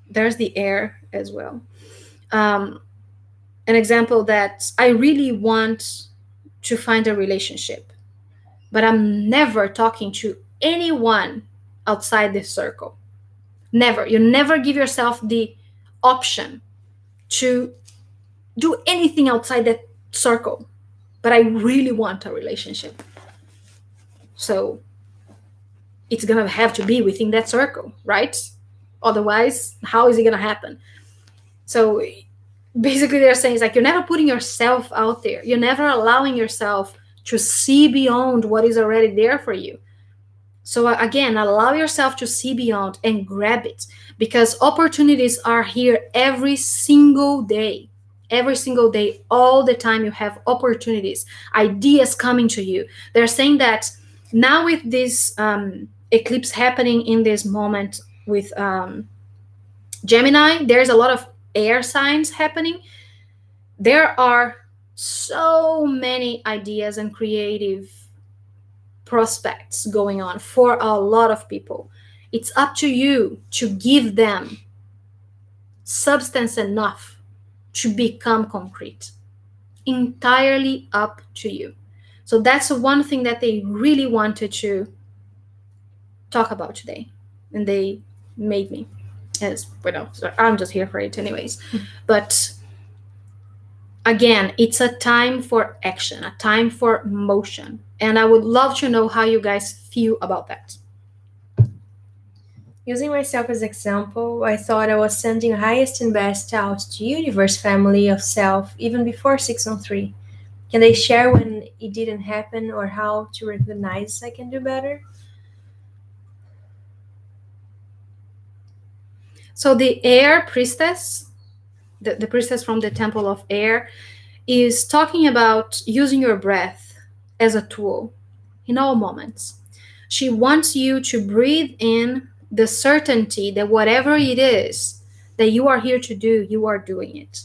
There's the air as well. An example that I really want to find a relationship, but I'm never talking to anyone outside this circle. Never. You never give yourself the option to do anything outside that circle. But I really want a relationship. So it's gonna have to be within that circle, right? Otherwise, how is it gonna happen? So basically, they're saying it's like you're never putting yourself out there. You're never allowing yourself to see beyond what is already there for you. So again, allow yourself to see beyond and grab it, because opportunities are here every single day. Every single day, all the time, you have opportunities, ideas coming to you. They're saying that now with this eclipse happening in this moment with Gemini, there's a lot of air signs happening. There are so many ideas and creative prospects going on for a lot of people. It's up to you to give them substance enough to become concrete. Entirely up to you. So that's one thing that they really wanted to talk about today. And they made me, as well, so I'm just here for it anyways. But again, it's a time for action, a time for motion. And I would love to know how you guys feel about that. Using myself as example, I thought I was sending highest and best out to universe family of self even before 613. Can they share when it didn't happen or how to recognize I can do better? So the air priestess, the priestess from the temple of air, is talking about using your breath as a tool in all moments. She wants you to breathe in the certainty that whatever it is that you are here to do, you are doing it.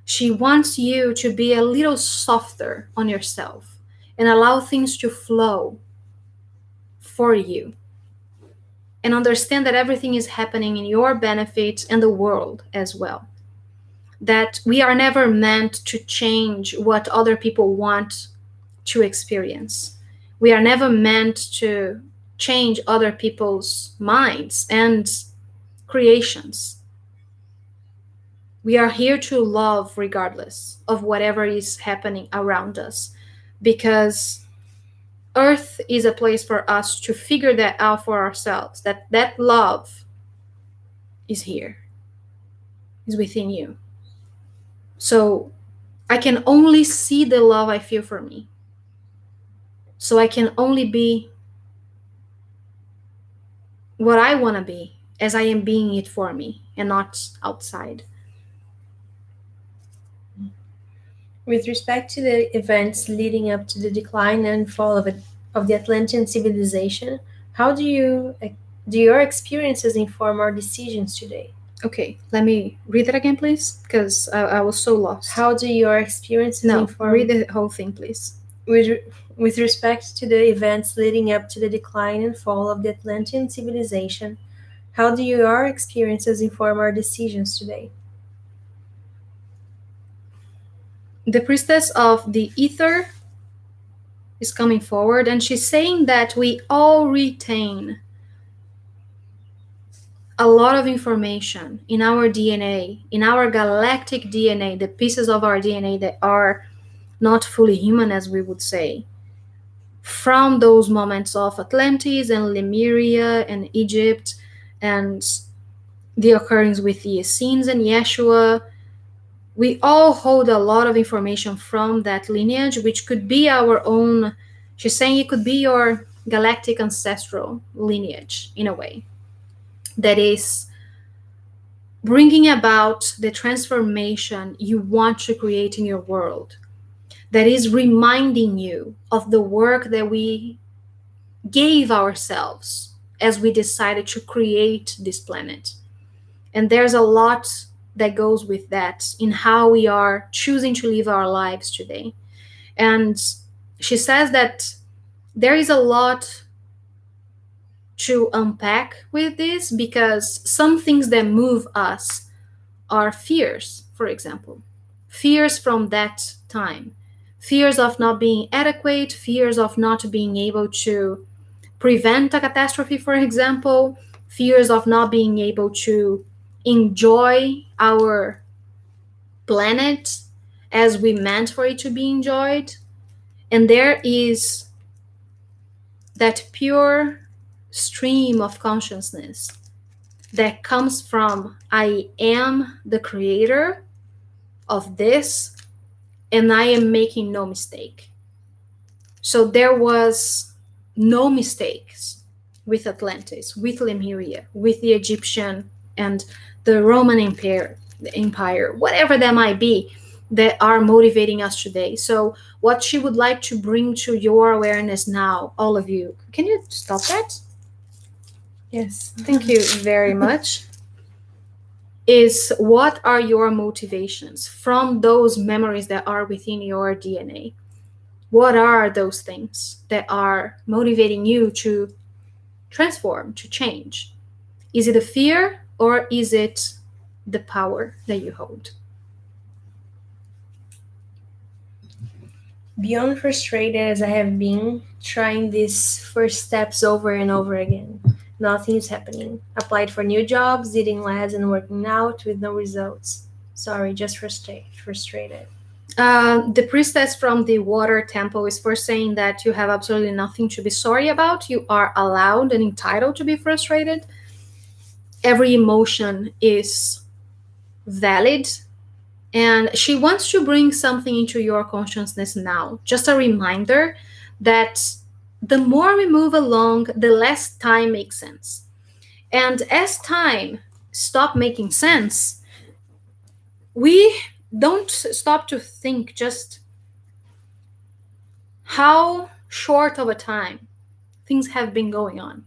She wants you to be a little softer on yourself and allow things to flow for you. And understand that everything is happening in your benefit and the world as well. That we are never meant to change what other people want to experience. We are never meant to change other people's minds and creations. We are here to love regardless of whatever is happening around us, because Earth is a place for us to figure that out for ourselves, that love is here, is within you. So I can only see the love I feel for me. So I can only be what I want to be as I am being it for me and not outside. With respect to the events leading up to the decline and fall of the Atlantean civilization, how do your experiences inform our decisions today? Okay, let me read that again, please, because I was so lost. How do your experiences No, inform? read the whole thing, please. With respect to the events leading up to the decline and fall of the Atlantean civilization, how do your experiences inform our decisions today? The priestess of the ether is coming forward, and she's saying that we all retain a lot of information in our DNA, in our galactic DNA, the pieces of our DNA that are not fully human, as we would say, from those moments of Atlantis and Lemuria and Egypt, and the occurrence with the Essenes and Yeshua. We all hold a lot of information from that lineage, which could be our own. She's saying it could be your galactic ancestral lineage in a way that is bringing about the transformation you want to create in your world, that is reminding you of the work that we gave ourselves as we decided to create this planet. And there's a lot that goes with that in how we are choosing to live our lives today. And she says that there is a lot to unpack with this, because some things that move us are fears, for example. Fears from that time. Fears of not being adequate, fears of not being able to prevent a catastrophe, for example, fears of not being able to enjoy our planet as we meant for it to be enjoyed. And there is that pure stream of consciousness that comes from I am the creator of this and I am making no mistake. So there was no mistakes with Atlantis, with Lemuria, with the Egyptian and the Roman Empire, whatever that might be, that are motivating us today. So what she would like to bring to your awareness now, all of you, can you stop that? Yes. Thank you very much. Is what are your motivations from those memories that are within your DNA? What are those things that are motivating you to transform, to change? Is it a fear or is it the power that you hold? Beyond frustrated as I have been, trying these first steps over and over again. Nothing is happening. Applied for new jobs, eating less and working out with no results. Sorry, just frustrated. The priestess from the water temple is first saying that you have absolutely nothing to be sorry about. You are allowed and entitled to be frustrated. Every emotion is valid. And she wants to bring something into your consciousness now. Just a reminder that the more we move along, the less time makes sense. And as time stop making sense, we don't stop to think just how short of a time things have been going on.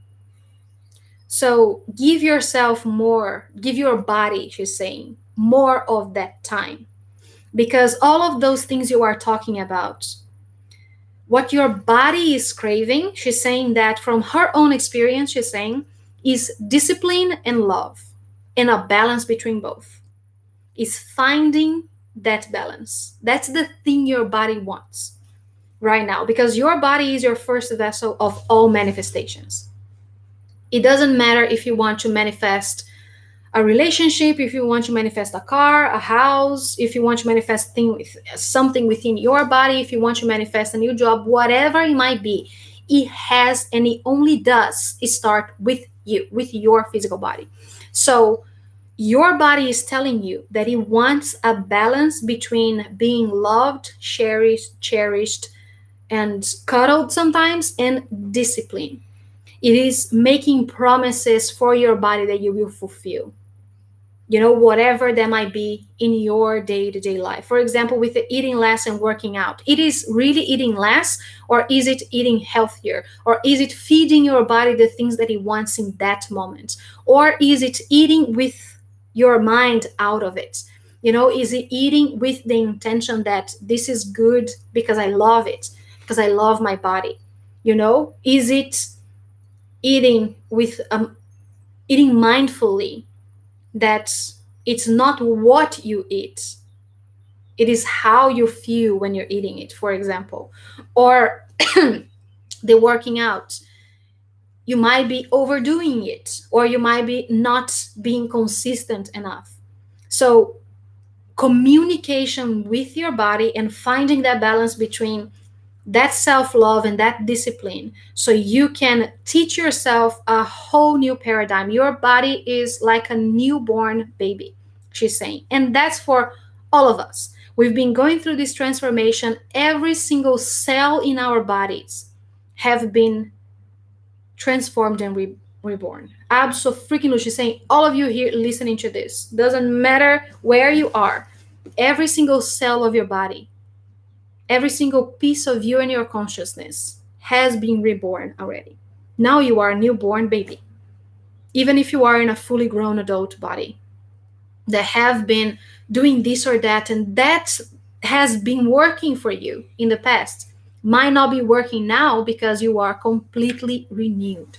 So give yourself more, give your body, she's saying, more of that time. Because all of those things you are talking about, what your body is craving, she's saying that from her own experience, she's saying, is discipline and love and a balance between both. Is finding that balance. That's the thing your body wants right now because your body is your first vessel of all manifestations. It doesn't matter if you want to manifest a relationship, if you want to manifest a car, a house, if you want to manifest something within your body, if you want to manifest a new job, whatever it might be, it has and it only does start with you, with your physical body. So your body is telling you that it wants a balance between being loved, cherished, and cuddled sometimes, and discipline. It is making promises for your body that you will fulfill, whatever that might be in your day-to-day life. For example, with the eating less and working out, it is really eating less, or is it eating healthier, or is it feeding your body the things that it wants in that moment, or is it eating with your mind out of it? Is it eating with the intention that this is good because I love it, because I love my body? Is it eating with eating mindfully, that it's not what you eat, it is how you feel when you're eating it, for example. Or the working out, you might be overdoing it, or you might be not being consistent enough. So communication with your body and finding that balance between that self-love and that discipline, so you can teach yourself a whole new paradigm. Your body is like a newborn baby, she's saying, and that's for all of us. We've been going through this transformation. Every single cell in our bodies have been transformed and reborn. Absolutely. She's saying, all of you here listening to this, doesn't matter where you are, every single cell of your body, every single piece of you and your consciousness has been reborn already. Now you are a newborn baby, even if you are in a fully grown adult body that have been doing this or that, and that has been working for you in the past, might not be working now because you are completely renewed.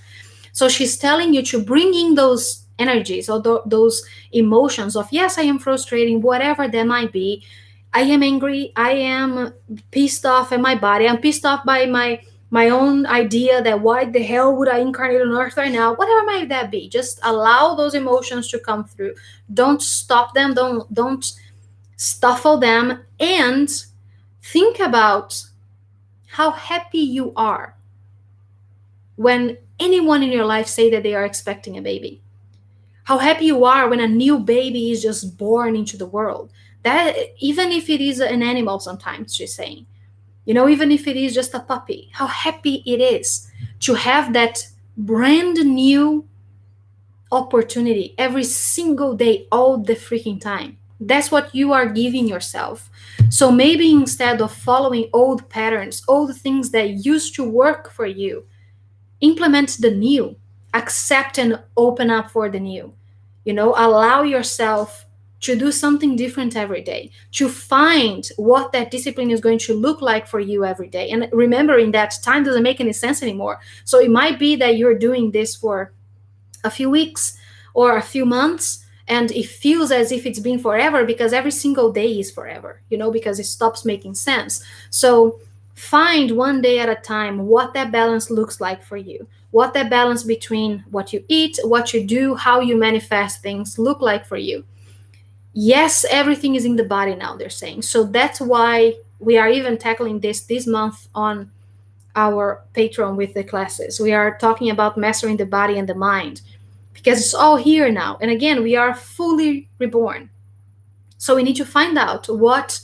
So she's telling you to bring in those energies, or those emotions of, yes, I am frustrating, whatever that might be. I am angry. I am pissed off at my body. I'm pissed off by my own idea that why the hell would I incarnate on Earth right now? Whatever might that be, just allow those emotions to come through. Don't stop them. Don't stifle them, and think about how happy you are when anyone in your life say that they are expecting a baby. How happy you are when a new baby is just born into the world. That, even if it is an animal, sometimes she's saying, even if it is just a puppy, how happy it is to have that brand new opportunity every single day, all the freaking time. That's what you are giving yourself. So maybe instead of following old patterns, old things that used to work for you, implement the new, accept and open up for the new. Allow yourself to do something different every day, to find what that discipline is going to look like for you every day. And remembering that time doesn't make any sense anymore. So it might be that you're doing this for a few weeks or a few months, and it feels as if it's been forever, because every single day is forever, because it stops making sense. So find one day at a time what that balance looks like for you, what that balance between what you eat, what you do, how you manifest things look like for you. Yes, everything is in the body now, they're saying. So that's why we are even tackling this month on our Patreon with the classes. We are talking about mastering the body and the mind, because it's all here now. And again, we are fully reborn. So we need to find out what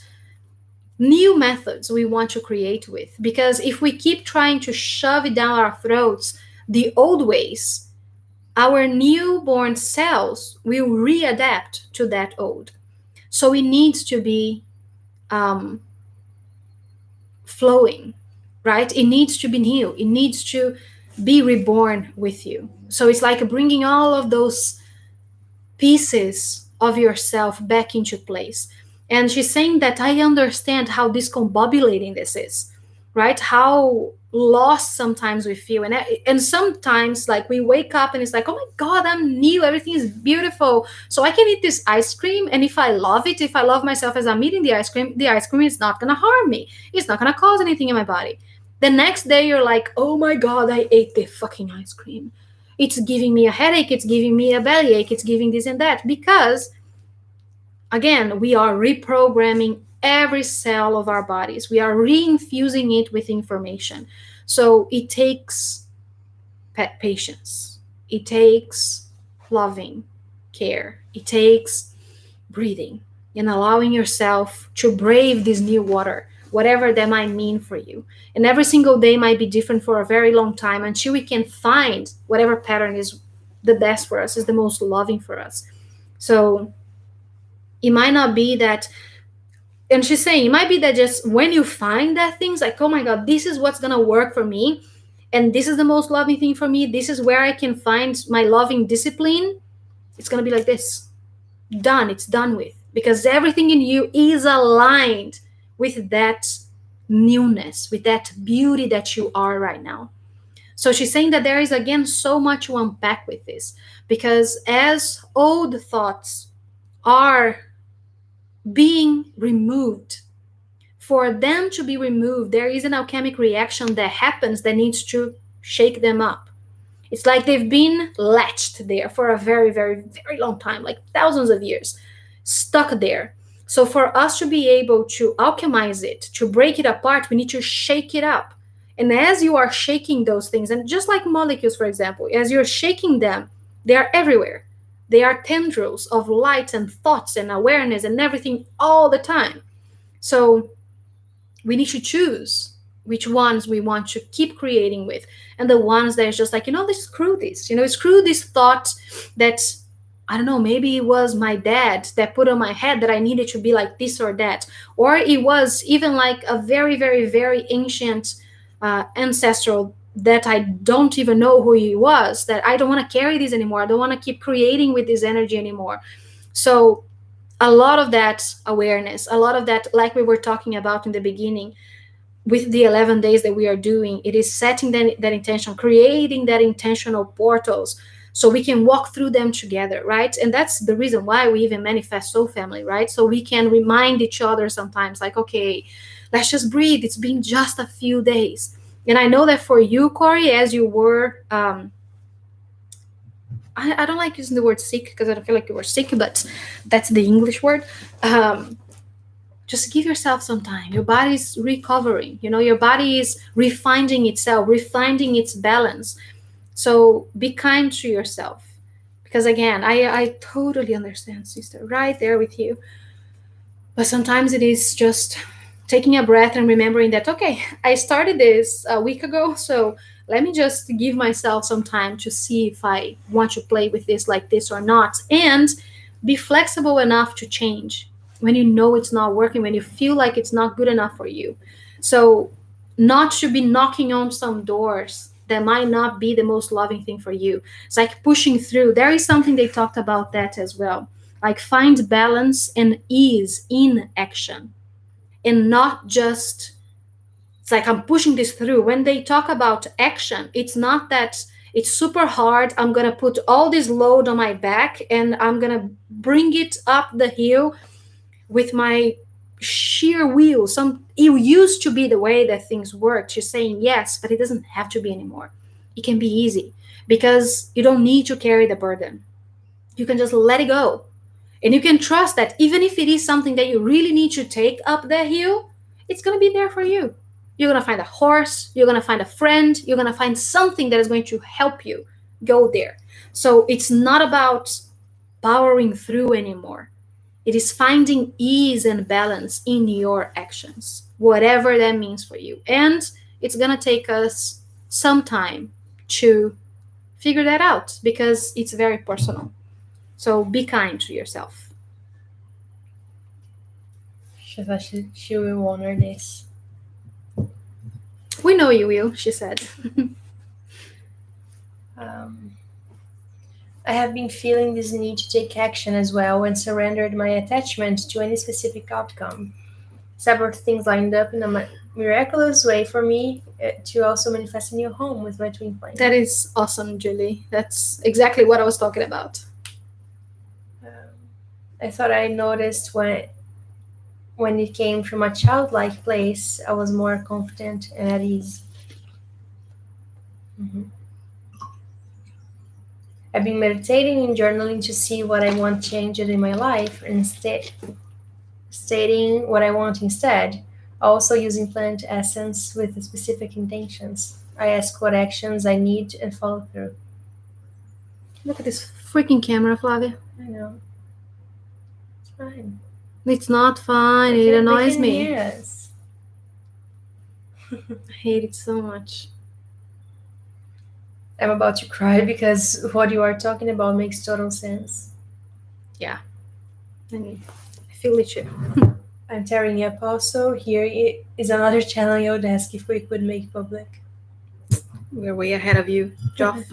new methods we want to create with. Because if we keep trying to shove it down our throats, the old ways, our newborn cells will readapt to that old. So it needs to be um, flowing, right? It needs to be new. It needs to be reborn with you. So it's like bringing all of those pieces of yourself back into place. And she's saying that I understand how discombobulating this is, right? How lost sometimes we feel. And sometimes like we wake up and it's like, oh my God, I'm new. Everything is beautiful. So I can eat this ice cream. And if I love it, if I love myself as I'm eating the ice cream is not going to harm me. It's not going to cause anything in my body. The next day you're like, oh my God, I ate the fucking ice cream. It's giving me a headache, it's giving me a bellyache, it's giving this and that. Because, again, we are reprogramming every cell of our bodies, we are reinfusing it with information. So it takes patience, it takes loving care, it takes breathing and allowing yourself to brave this new water, whatever that might mean for you. And every single day might be different for a very long time, until we can find whatever pattern is the best for us, is the most loving for us. So it might not be that, and she's saying it might be that just when you find that things like, oh my God, this is what's gonna work for me, and this is the most loving thing for me, this is where I can find my loving discipline, it's gonna be like this. Done, it's done with, because everything in you is aligned with that newness, with that beauty that you are right now. So she's saying that there is again so much to unpack with this, because as old thoughts are being removed, for them to be removed, there is an alchemic reaction that happens that needs to shake them up. It's like they've been latched there for a very, very, very long time, like thousands of years, stuck there. So for us to be able to alchemize it, to break it apart, we need to shake it up. And as you are shaking those things, and just like molecules, for example, as you're shaking them, they are everywhere. They are tendrils of light and thoughts and awareness and everything all the time. So we need to choose which ones we want to keep creating with, and the ones that is just like, let's screw this, screw this thought that, I don't know, maybe it was my dad that put on my head that I needed to be like this or that, or it was even like a very, very, very ancient ancestral that I don't even know who he was, that I don't want to carry this anymore, I don't want to keep creating with this energy anymore. So a lot of that awareness, a lot of that, like we were talking about in the beginning, with the 11 days that we are doing, it is setting that intention, creating that intentional portals so we can walk through them together, right? And that's the reason why we even manifest Soul Family, right? So we can remind each other sometimes, like, okay, let's just breathe, it's been just a few days. And I know that for you, Corey, as you were I don't like using the word sick because I don't feel like you were sick, but that's the English word, just give yourself some time. Your body's recovering. Your body is refinding itself, refinding its balance. So be kind to yourself. Because again, I totally understand, sister, right there with you. But sometimes it is just taking a breath and remembering that, okay, I started this a week ago, so let me just give myself some time to see if I want to play with this like this or not. And be flexible enough to change when you know it's not working, when you feel like it's not good enough for you. So, not to be knocking on some doors that might not be the most loving thing for you. It's like pushing through. There is something they talked about that as well. Like find balance and ease in action and not just, it's like I'm pushing this through. When they talk about action, it's not that it's super hard. I'm going to put all this load on my back and I'm going to bring it up the hill with my sheer will. It used to be the way that things worked. You're saying yes, but it doesn't have to be anymore. It can be easy because you don't need to carry the burden. You can just let it go. And you can trust that even if it is something that you really need to take up the hill, it's going to be there for you. You're going to find a horse, you're going to find a friend, you're going to find something that is going to help you go there. So it's not about powering through anymore. It is finding ease and balance in your actions, whatever that means for you. And it's going to take us some time to figure that out because it's very personal. So be kind to yourself. She thought she will honor this. We know you will, she said. Um, I have been feeling this need to take action as well and surrendered my attachment to any specific outcome. Several things lined up in a miraculous way for me to also manifest a new home with my twin flame. That is awesome, Julie. That's exactly what I was talking about. I thought I noticed when it came from a childlike place, I was more confident and at ease. Mm-hmm. I've been meditating and journaling to see what I want changed in my life and stating what I want instead. Also using plant essence with specific intentions. I ask what actions I need and follow through. Look at this freaking camera, Flavia. I know. It's fine. It's not fine. It annoys me. Hear us. I hate it so much. I'm about to cry because what you are talking about makes total sense. Yeah. I feel it too. I'm tearing up also. Here is another channel I would ask if we could make public. We're way ahead of you, Joff.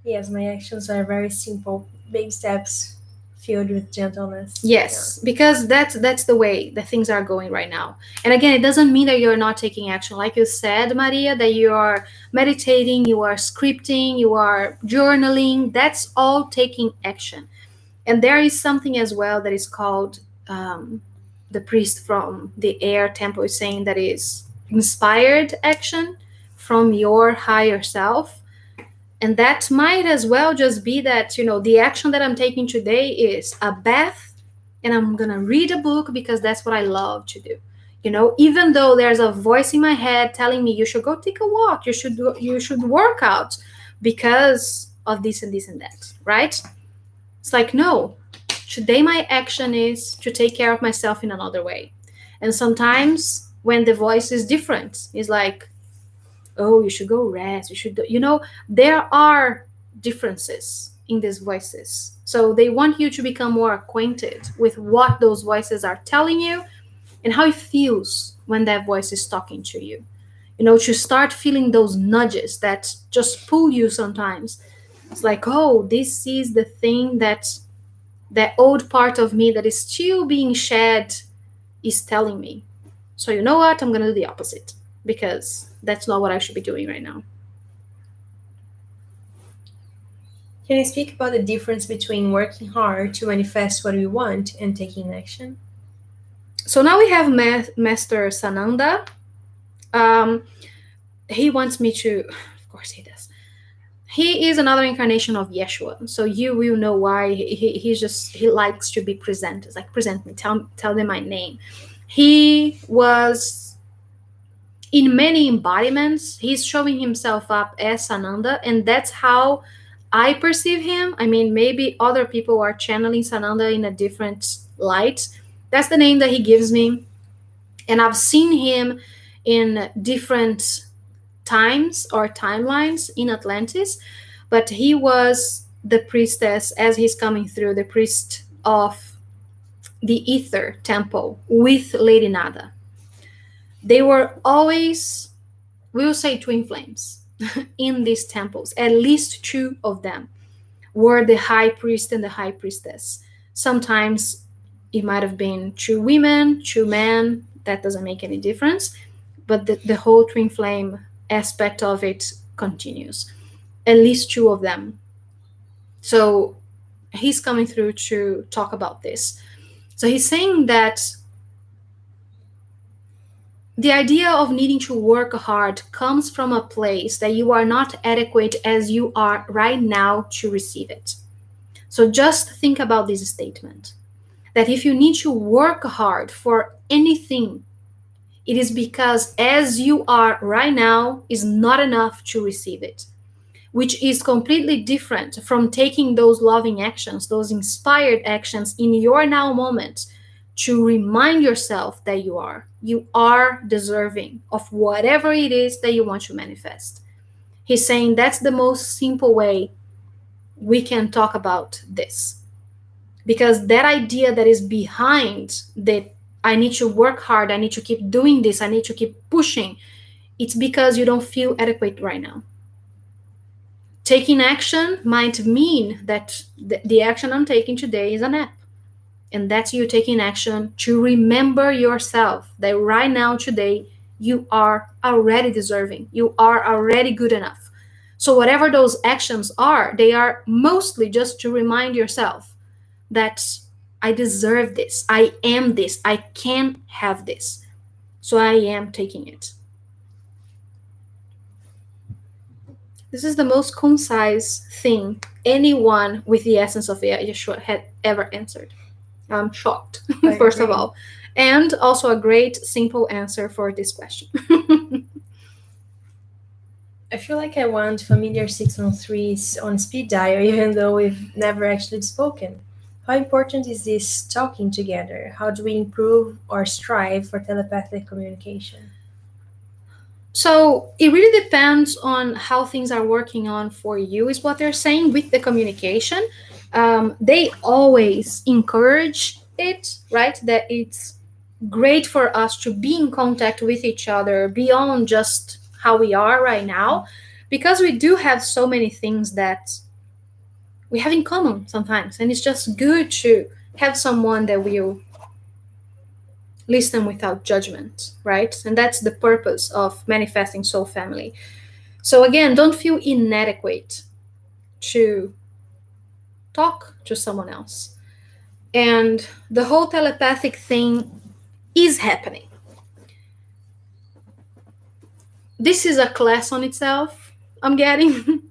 Yes, my actions are very simple, big steps filled with gentleness. Yes, because that's the way that things are going right now. And again, it doesn't mean that you're not taking action. Like you said, Maria, that you are meditating, you are scripting, you are journaling. That's all taking action. And there is something as well that is called the priest from the air temple is saying that is inspired action from your higher self. And that might as well just be that, the action that I'm taking today is a bath and I'm going to read a book because that's what I love to do. Even though there's a voice in my head telling me you should go take a walk, you should work out because of this and this and that, right? It's like, no, today my action is to take care of myself in another way. And sometimes when the voice is different, it's like, oh, you should go rest. You should, there are differences in these voices. So they want you to become more acquainted with what those voices are telling you and how it feels when that voice is talking to you. To start feeling those nudges that just pull you sometimes. It's like, oh, this is the thing that old part of me that is still being shed is telling me. So you know what? I'm going to do the opposite because that's not what I should be doing right now. Can you speak about the difference between working hard to manifest what we want and taking action? So now we have Master Sananda. He wants me to, of course he does. He is another incarnation of Yeshua. So you will know why he likes to be presented. Like, present me, tell them my name. He was in many embodiments. He's showing himself up as Sananda, and that's how I perceive him. I mean, maybe other people are channeling Sananda in a different light. That's the name that he gives me. And I've seen him in different times or timelines in Atlantis, but he was the priestess as he's coming through, the priest of the Ether Temple with Lady Nada. They were always, we'll say, twin flames in these temples. At least two of them were the high priest and the high priestess. Sometimes it might have been two women, two men, that doesn't make any difference, but the whole twin flame aspect of it continues. At least two of them. So he's coming through to talk about this. So he's saying that the idea of needing to work hard comes from a place that you are not adequate as you are right now to receive it. So just think about this statement, that if you need to work hard for anything, it is because as you are right now is not enough to receive it, which is completely different from taking those loving actions, those inspired actions in your now moment to remind yourself that you are deserving of whatever it is that you want to manifest. He's saying that's the most simple way we can talk about this, because that idea that is behind that, I need to work hard, I need to keep doing this, I need to keep pushing, it's because you don't feel adequate right now. Taking action might mean that the action I'm taking today is a nap. And that's you taking action to remember yourself that right now, today, you are already deserving. You are already good enough. So, whatever those actions are, they are mostly just to remind yourself that I deserve this. I am this. I can have this. So, I am taking it. This is the most concise thing anyone with the essence of Yeshua had ever answered. I'm shocked, first of all. And also a great, simple answer for this question. I feel like I want familiar 613s on speed dial, even though we've never actually spoken. How important is this talking together? How do we improve or strive for telepathic communication? So it really depends on how things are working on for you, is what they're saying with the communication. They always encourage it, right? That it's great for us to be in contact with each other beyond just how we are right now, because we do have so many things that we have in common sometimes. And it's just good to have someone that will listen without judgment, right? And that's the purpose of manifesting soul family. So again, don't feel inadequate to talk to someone else. And the whole telepathic thing is happening. This is a class on itself, I'm getting.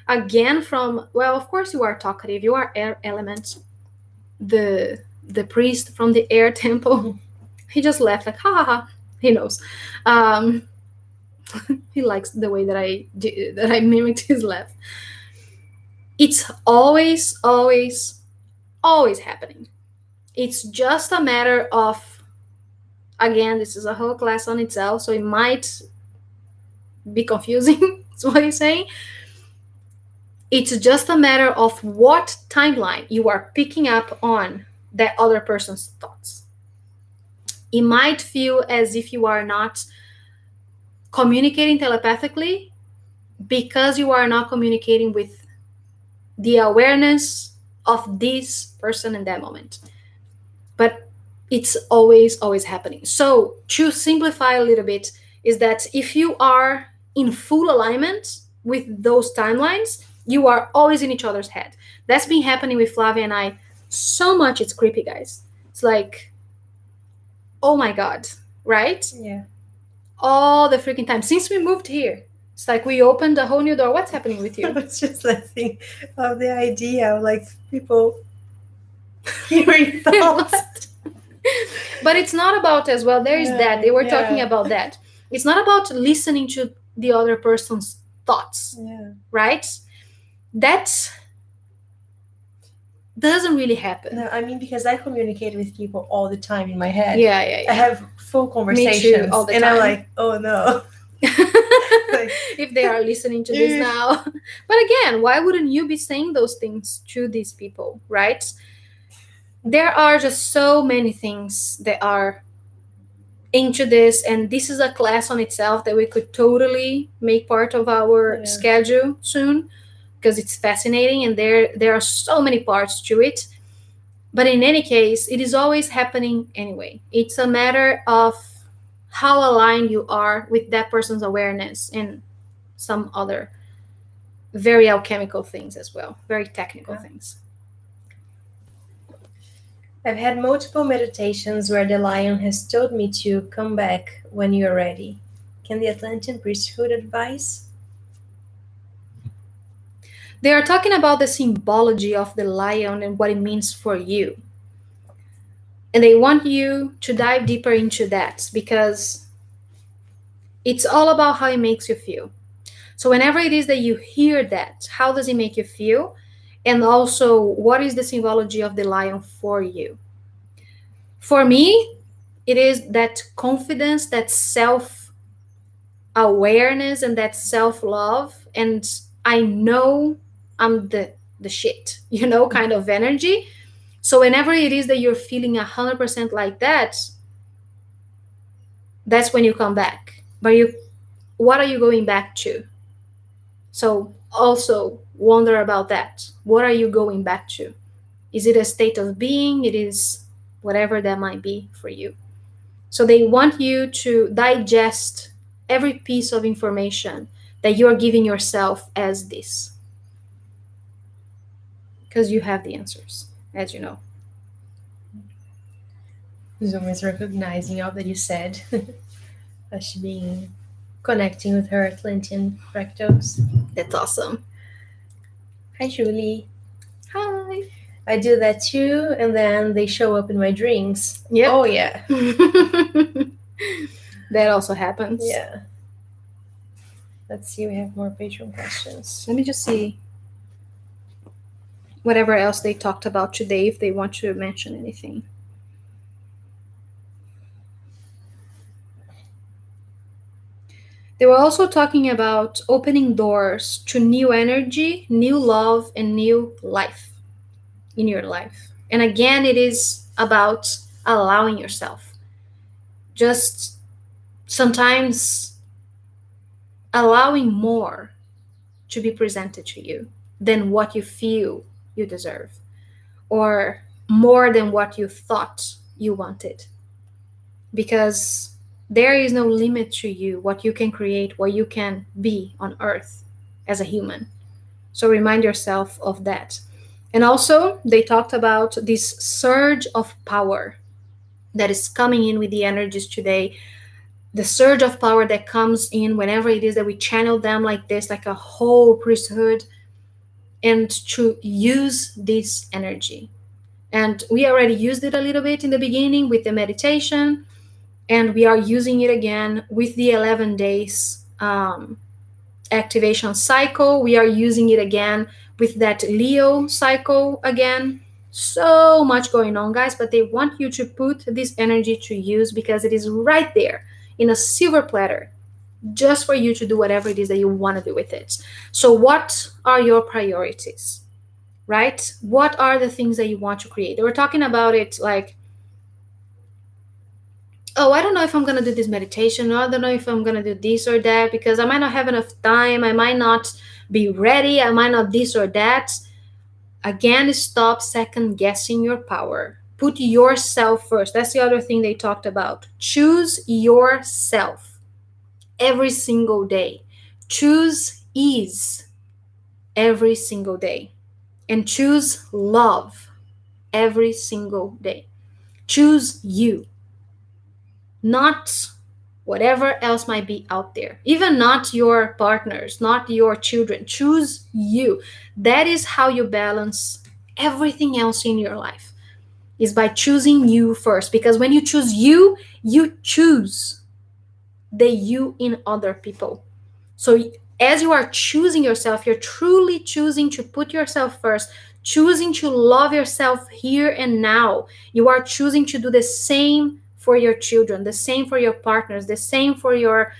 Again, from, well, of course you are talkative, you are air element. The priest from the air temple, he just laughed like, ha ha ha. He knows. Um, he likes the way that I mimicked his laugh. It's always, always, always happening. It's just a matter of, again, this is a whole class on itself, so it might be confusing. That's what he's saying. It's just a matter of what timeline you are picking up on that other person's thoughts. It might feel as if you are not communicating telepathically because you are not communicating with the awareness of this person in that moment. But it's always, always happening. So to simplify a little bit, is that if you are in full alignment with those timelines, you are always in each other's head. That's been happening with Flavia and I so much, it's creepy, guys. It's like, oh my God, right? Yeah. All the freaking time since we moved here. It's like we opened a whole new door. What's happening with I you? was just laughing of the idea of like people hearing thoughts. But it's not about as well. There is that. They were talking Yeah. about that. It's not about listening to the other person's thoughts, Yeah. right? That doesn't really happen. No, I mean because I communicate with people all the time in my head. Yeah, yeah, I yeah. have full Me conversations, too, all the and I'm time. like, oh no. Like, If they are listening to this now. But again, why wouldn't you be saying those things to these people, right? There are just so many things that are into this, and this is a class on itself that we could totally make part of our Yeah. schedule soon, because it's fascinating and there are so many parts to it. But in any case, it is always happening anyway. It's a matter of how aligned you are with that person's awareness and some other very alchemical things as well, very technical things. I've had multiple meditations where the lion has told me to come back when you're ready. Can the Atlantean priesthood advise? They are talking about the symbology of the lion and what it means for you. And they want you to dive deeper into that because it's all about how it makes you feel. So, whenever it is that you hear that, how does it make you feel? And also, what is the symbology of the lion for you? For me, it is that confidence, that self awareness, and that self love. And I know I'm the shit, kind of energy. So, whenever it is that you're feeling 100% like that, that's when you come back. But what are you going back to? So also wonder about that. What are you going back to? Is it a state of being? It is whatever that might be for you. So they want you to digest every piece of information that you are giving yourself as this, because you have the answers, as you know. Zoom is recognizing all that you said. As she being connecting with her Atlantean fractals. That's awesome. Hi, Julie. Hi. I do that too, and then they show up in my dreams. Yep. Oh, yeah. That also happens. Yeah. Let's see, we have more Patreon questions. Let me just see whatever else they talked about today, if they want to mention anything. They were also talking about opening doors to new energy, new love, and new life in your life. And again, it is about allowing yourself. Just sometimes allowing more to be presented to you than what you feel you deserve, or more than what you thought you wanted. Because there is no limit to you, what you can create, what you can be on earth as a human. So remind yourself of that. And also, they talked about this surge of power that is coming in with the energies today. The surge of power that comes in whenever it is that we channel them like this, like a whole priesthood, and to use this energy. And we already used it a little bit in the beginning with the meditation, and we are using it again with the 11 days activation cycle. We are using it again with that Leo cycle again. So much going on, guys, but they want you to put this energy to use because it is right there in a silver platter just for you to do whatever it is that you want to do with it. So, what are your priorities, right? What are the things that you want to create? They were talking about it like, oh, I don't know if I'm going to do this meditation, or I don't know if I'm going to do this or that because I might not have enough time. I might not be ready. I might not this or that. Again, stop second guessing your power. Put yourself first. That's the other thing they talked about. Choose yourself every single day. Choose ease every single day. And choose love every single day. Choose you, not whatever else might be out there, even not your partners, not your children. Choose you. That is how you balance everything else in your life, is by choosing you first. Because when you choose you, you choose the you in other people. So as you are choosing yourself, you're truly choosing to put yourself first, choosing to love yourself here and now. You are choosing to do the same for your children, the same for your partners, the same for your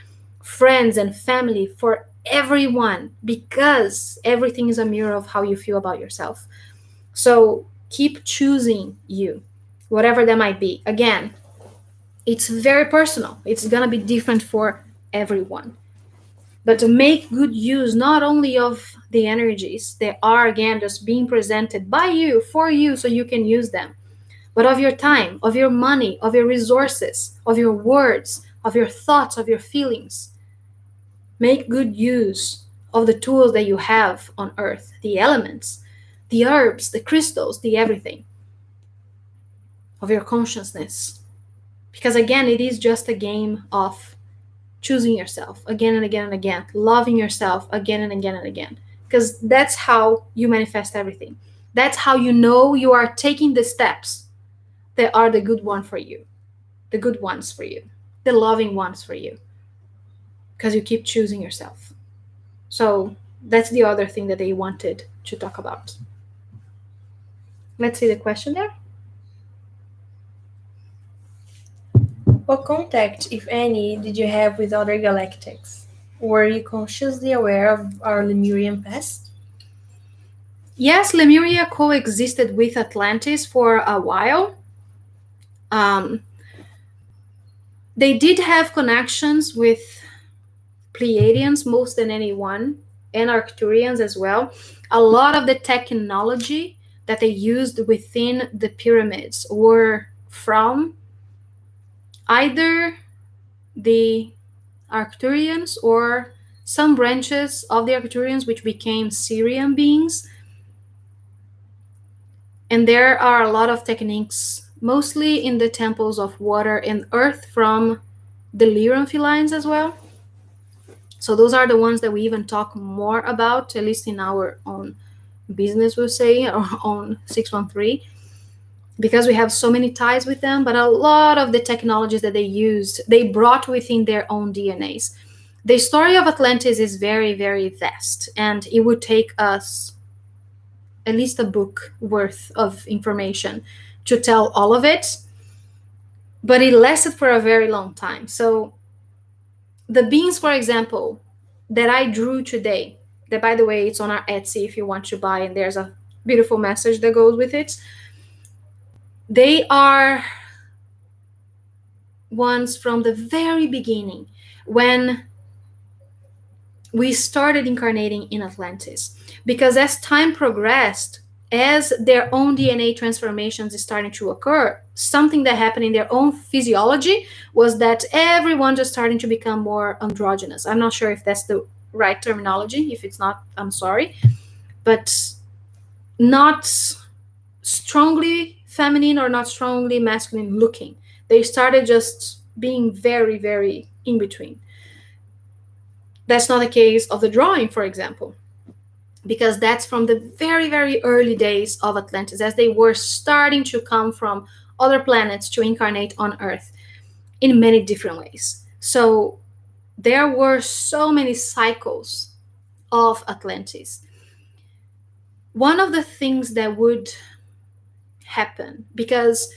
friends and family, for everyone, because everything is a mirror of how you feel about yourself. So keep choosing you, whatever that might be. Again, it's very personal, it's gonna be different for everyone. But to make good use not only of the energies that are again just being presented by you for you so you can use them, but of your time, of your money, of your resources, of your words, of your thoughts, of your feelings. Make good use of the tools that you have on earth, the elements, the herbs, the crystals, the everything, of your consciousness. Because again, it is just a game of choosing yourself again and again and again, loving yourself again and again and again. Because that's how you manifest everything. That's how you know you are taking the steps that are the good one for you, the good ones for you, the loving ones for you. Because you keep choosing yourself. So that's the other thing that they wanted to talk about. Let's see the question there. What contact, if any, did you have with other galactics? Were you consciously aware of our Lemurian past? Yes, Lemuria coexisted with Atlantis for a while. Um, they did have connections with Pleiadians most than anyone, and Arcturians as well. A lot of the technology that they used within the pyramids were from either the Arcturians or some branches of the Arcturians, which became Syrian beings. And there are a lot of techniques, mostly in the temples of water and earth, from the Lyran felines as well. So those are the ones that we even talk more about, at least in our own business, we'll say, or on 613, because we have so many ties with them. But a lot of the technologies that they used, they brought within their own DNAs. The story of Atlantis is very, very vast, and it would take us at least a book worth of information to tell all of it. But it lasted for a very long time. So the beans, for example, that I drew today, that by the way, it's on our Etsy if you want to buy, and there's a beautiful message that goes with it. They are ones from the very beginning when we started incarnating in Atlantis. Because as time progressed, as their own DNA transformations is starting to occur, something that happened in their own physiology was that everyone just starting to become more androgynous. I'm not sure if that's the right terminology. If it's not, I'm sorry. But not strongly feminine or not strongly masculine looking. They started just being very, very in between. That's not the case of the drawing, for example, because that's from the very, very early days of Atlantis, as they were starting to come from other planets to incarnate on Earth in many different ways. So there were so many cycles of Atlantis. One of the things that would happen, because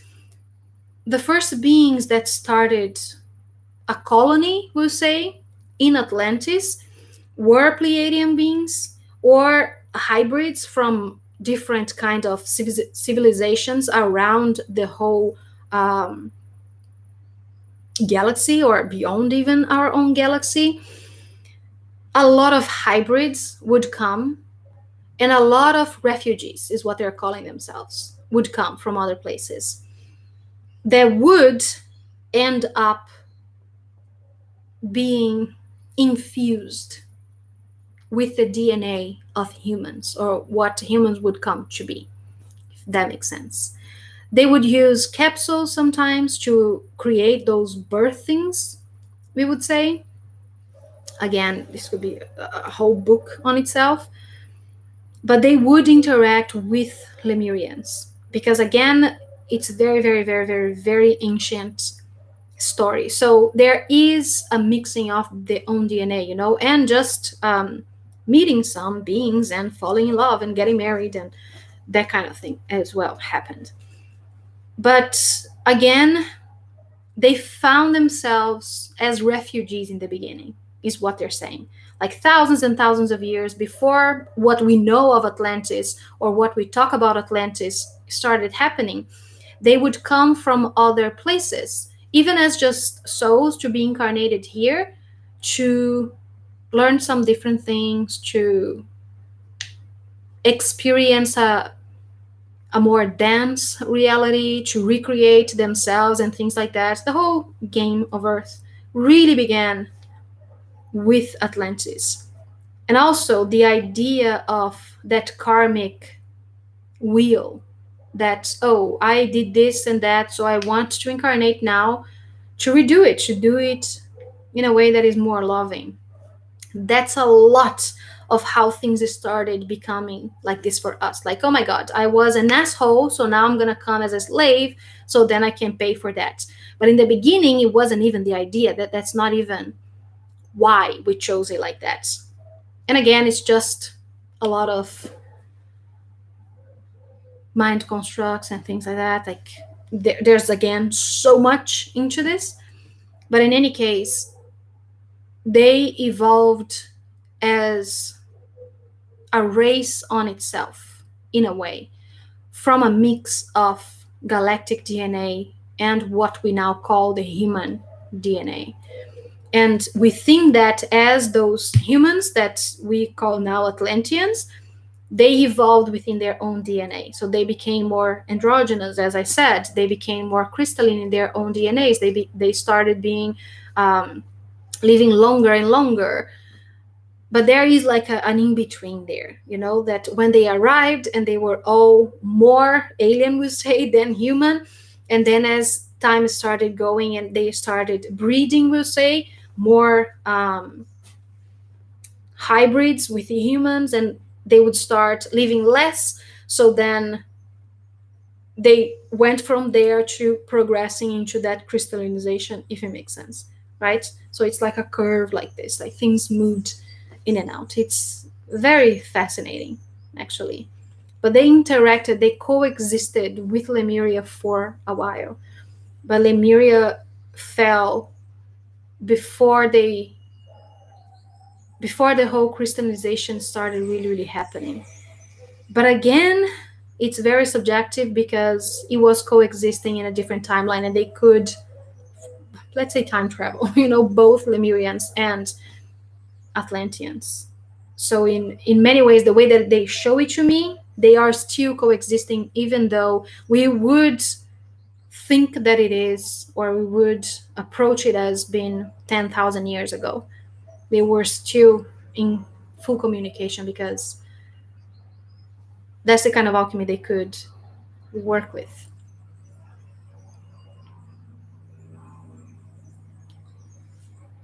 the first beings that started a colony, we'll say, in Atlantis were Pleiadian beings or hybrids from different kind of civilizations around the whole galaxy or beyond even our own galaxy. A lot of hybrids would come, and a lot of refugees is what they're calling themselves would come from other places that would end up being infused with the DNA of humans, or what humans would come to be, if that makes sense. They would use capsules sometimes to create those birthings we would say. Again, this could be a whole book on itself, but they would interact with Lemurians because, again, it's very, very, very, very, very ancient story. So there is a mixing of their own DNA, and just meeting some beings and falling in love and getting married and that kind of thing as well happened. But again, they found themselves as refugees in the beginning, is what they're saying. Like thousands and thousands of years before what we know of Atlantis or what we talk about Atlantis started happening, they would come from other places, even as just souls to be incarnated here to learn some different things, to experience a more dense reality, to recreate themselves and things like that. The whole game of Earth really began with Atlantis. And also the idea of that karmic wheel, that, oh, I did this and that, so I want to incarnate now to redo it, to do it in a way that is more loving. That's a lot of how things started becoming like this for us. Like, oh my God, I was an asshole, so now I'm going to come as a slave, so then I can pay for that. But in the beginning, it wasn't even the idea. That's not even why we chose it like that. And again, it's just a lot of mind constructs and things like that. Like, there's again so much into this. But in any case, they evolved as a race on itself, in a way, from a mix of galactic DNA and what we now call the human DNA. And we think that as those humans that we call now Atlanteans, they evolved within their own DNA. So they became more androgynous, as I said. They became more crystalline in their own DNAs. They started being living longer and longer. But there is like an in between there, that when they arrived and they were all more alien, we say, than human. And then as time started going and they started breeding, we'll say, more hybrids with the humans, and they would start living less. So then they went from there to progressing into that crystallization, if it makes sense, right? So it's like a curve like this, like things moved in and out. It's very fascinating, actually. But they interacted, they coexisted with Lemuria for a while. But Lemuria fell before the whole crystallization started really, really happening. But again, it's very subjective because it was coexisting in a different timeline and they could, let's say, time travel, both Lemurians and Atlanteans. So in many ways, the way that they show it to me, they are still coexisting, even though we would think that it is, or we would approach it as being 10,000 years ago. They were still in full communication because that's the kind of alchemy they could work with.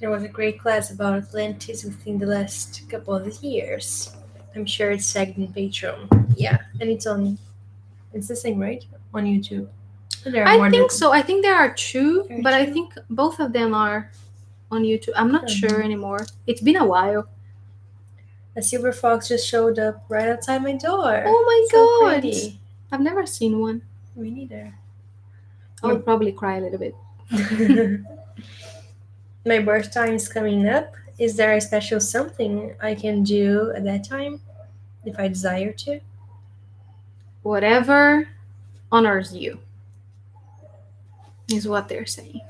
There was a great class about Atlantis within the last couple of years. I'm sure it's tagged in Patreon. Yeah, and it's the same, right? On YouTube. I think so. I think there are two, There are but I two? think both of them are on YouTube. I'm not sure anymore. It's been a while. A silver fox just showed up right outside my door. Oh my So God. pretty. I've never seen one. Me neither. I would probably cry a little bit. My birth time is coming up. Is there a special something I can do at that time if I desire to? Whatever honors you is what they're saying.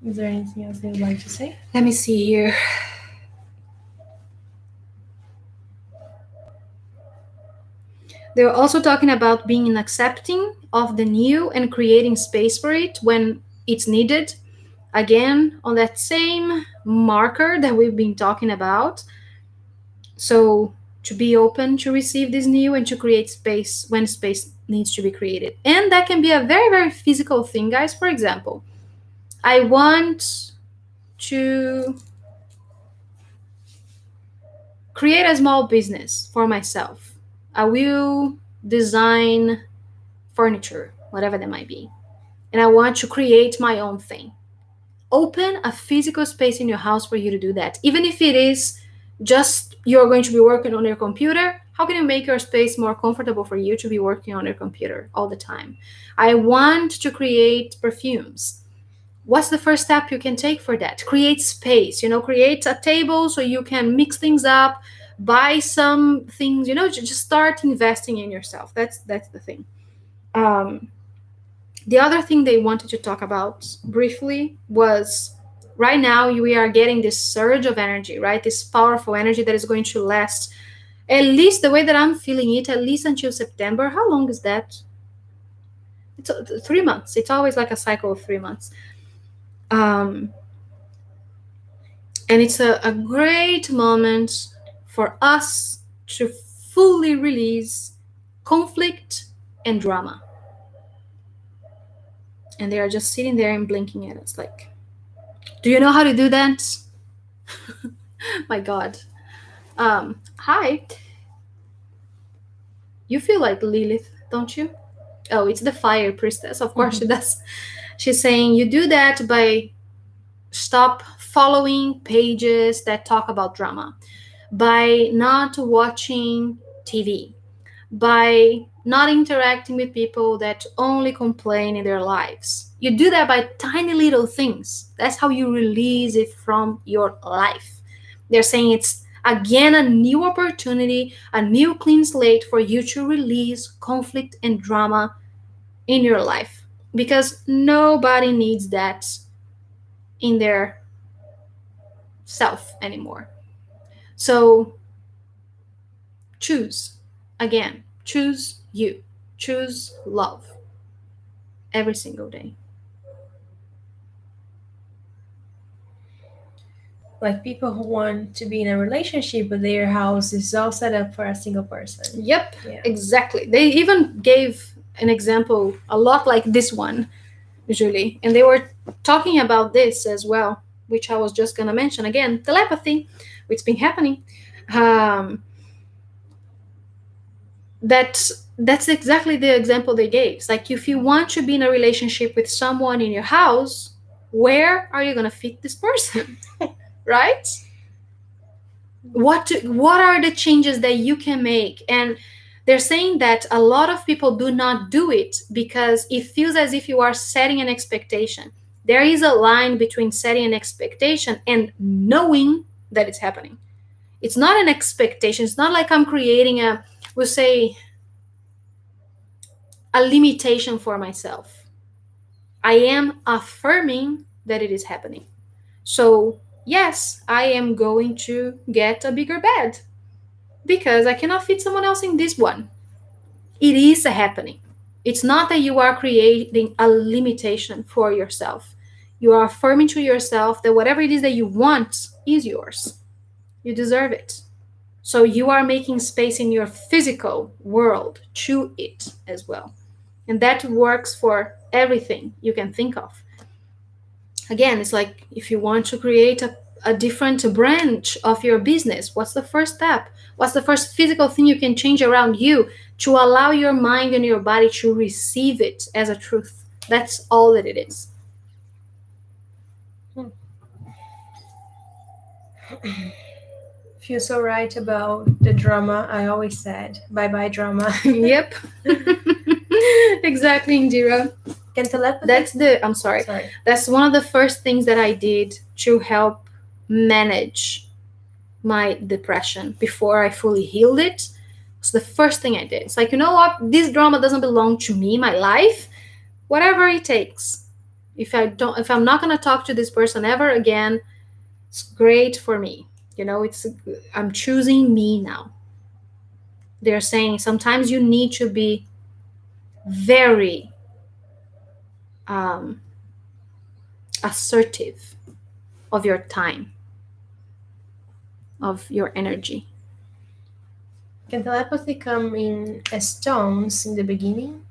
Is there anything else you'd like to say? Let me see here. They're also talking about being accepting of the new and creating space for it when it's needed. Again, on that same marker that we've been talking about. So, to be open to receive this new and to create space when space needs to be created. And that can be a very, very physical thing, guys. For example, I want to create a small business for myself. I will design furniture, whatever that might be. And I want to create my own thing. Open a physical space in your house for you to do that. Even if it is just you're going to be working on your computer, how can you make your space more comfortable for you to be working on your computer all the time? I want to create perfumes. What's the first step you can take for that? Create space, create a table so you can mix things up, buy some things, just start investing in yourself. That's the thing. um, the other thing they wanted to talk about briefly was, right now we are getting this surge of energy, right? This powerful energy that is going to last, at least the way that I'm feeling it, at least until September. How long is that? It's 3 months. It's always like a cycle of 3 months. um, and it's a great moment for us to fully release conflict and drama. And they are just sitting there and blinking at us like, do you know how to do that? My God. Hi. You feel like Lilith, don't you? Oh, it's the fire priestess. Of course she does. She's saying you do that by stop following pages that talk about drama, by not watching TV, by not interacting with people that only complain in their lives. You do that by tiny little things. That's how you release it from your life. They're saying it's again a new opportunity, a new clean slate for you to release conflict and drama in your life, because nobody needs that in their self anymore. So choose, again, choose you, choose love every single day. Like people who want to be in a relationship, but their house is all set up for a single person. Yep, Yeah. exactly. They even gave an example a lot like this one, Julie, and they were talking about this as well, which I was just gonna mention again, telepathy, which has been happening. Um, that's exactly the example they gave. It's like, if you want to be in a relationship with someone in your house, where are you gonna fit this person? Right? What are the changes that you can make? And they're saying that a lot of people do not do it because it feels as if you are setting an expectation. There is a line between setting an expectation and knowing that it's happening. It's not an expectation. It's not like I'm creating we'll say, a limitation for myself. I am affirming that it is happening. So yes, I am going to get a bigger bed because I cannot fit someone else in this one. It is happening. It's not that you are creating a limitation for yourself. You are affirming to yourself that whatever it is that you want is yours. You deserve it. So you are making space in your physical world to it as well. And that works for everything you can think of. Again, it's like, if you want to create a different branch of your business, what's the first step? What's the first physical thing you can change around you to allow your mind and your body to receive it as a truth? That's all that it is. Feel so right about the drama. I always said bye bye drama. Yep. Exactly, Indira. Can telepathy? I'm sorry. That's one of the first things that I did to help manage my depression before I fully healed it. It's the first thing I did. It's like, you know what? This drama doesn't belong to me, my life. Whatever it takes. If I'm not gonna talk to this person ever again, it's great for me. I'm choosing me now. They're saying sometimes you need to be very um, assertive of your time, of your energy. Can telepathy come in as tones in the beginning?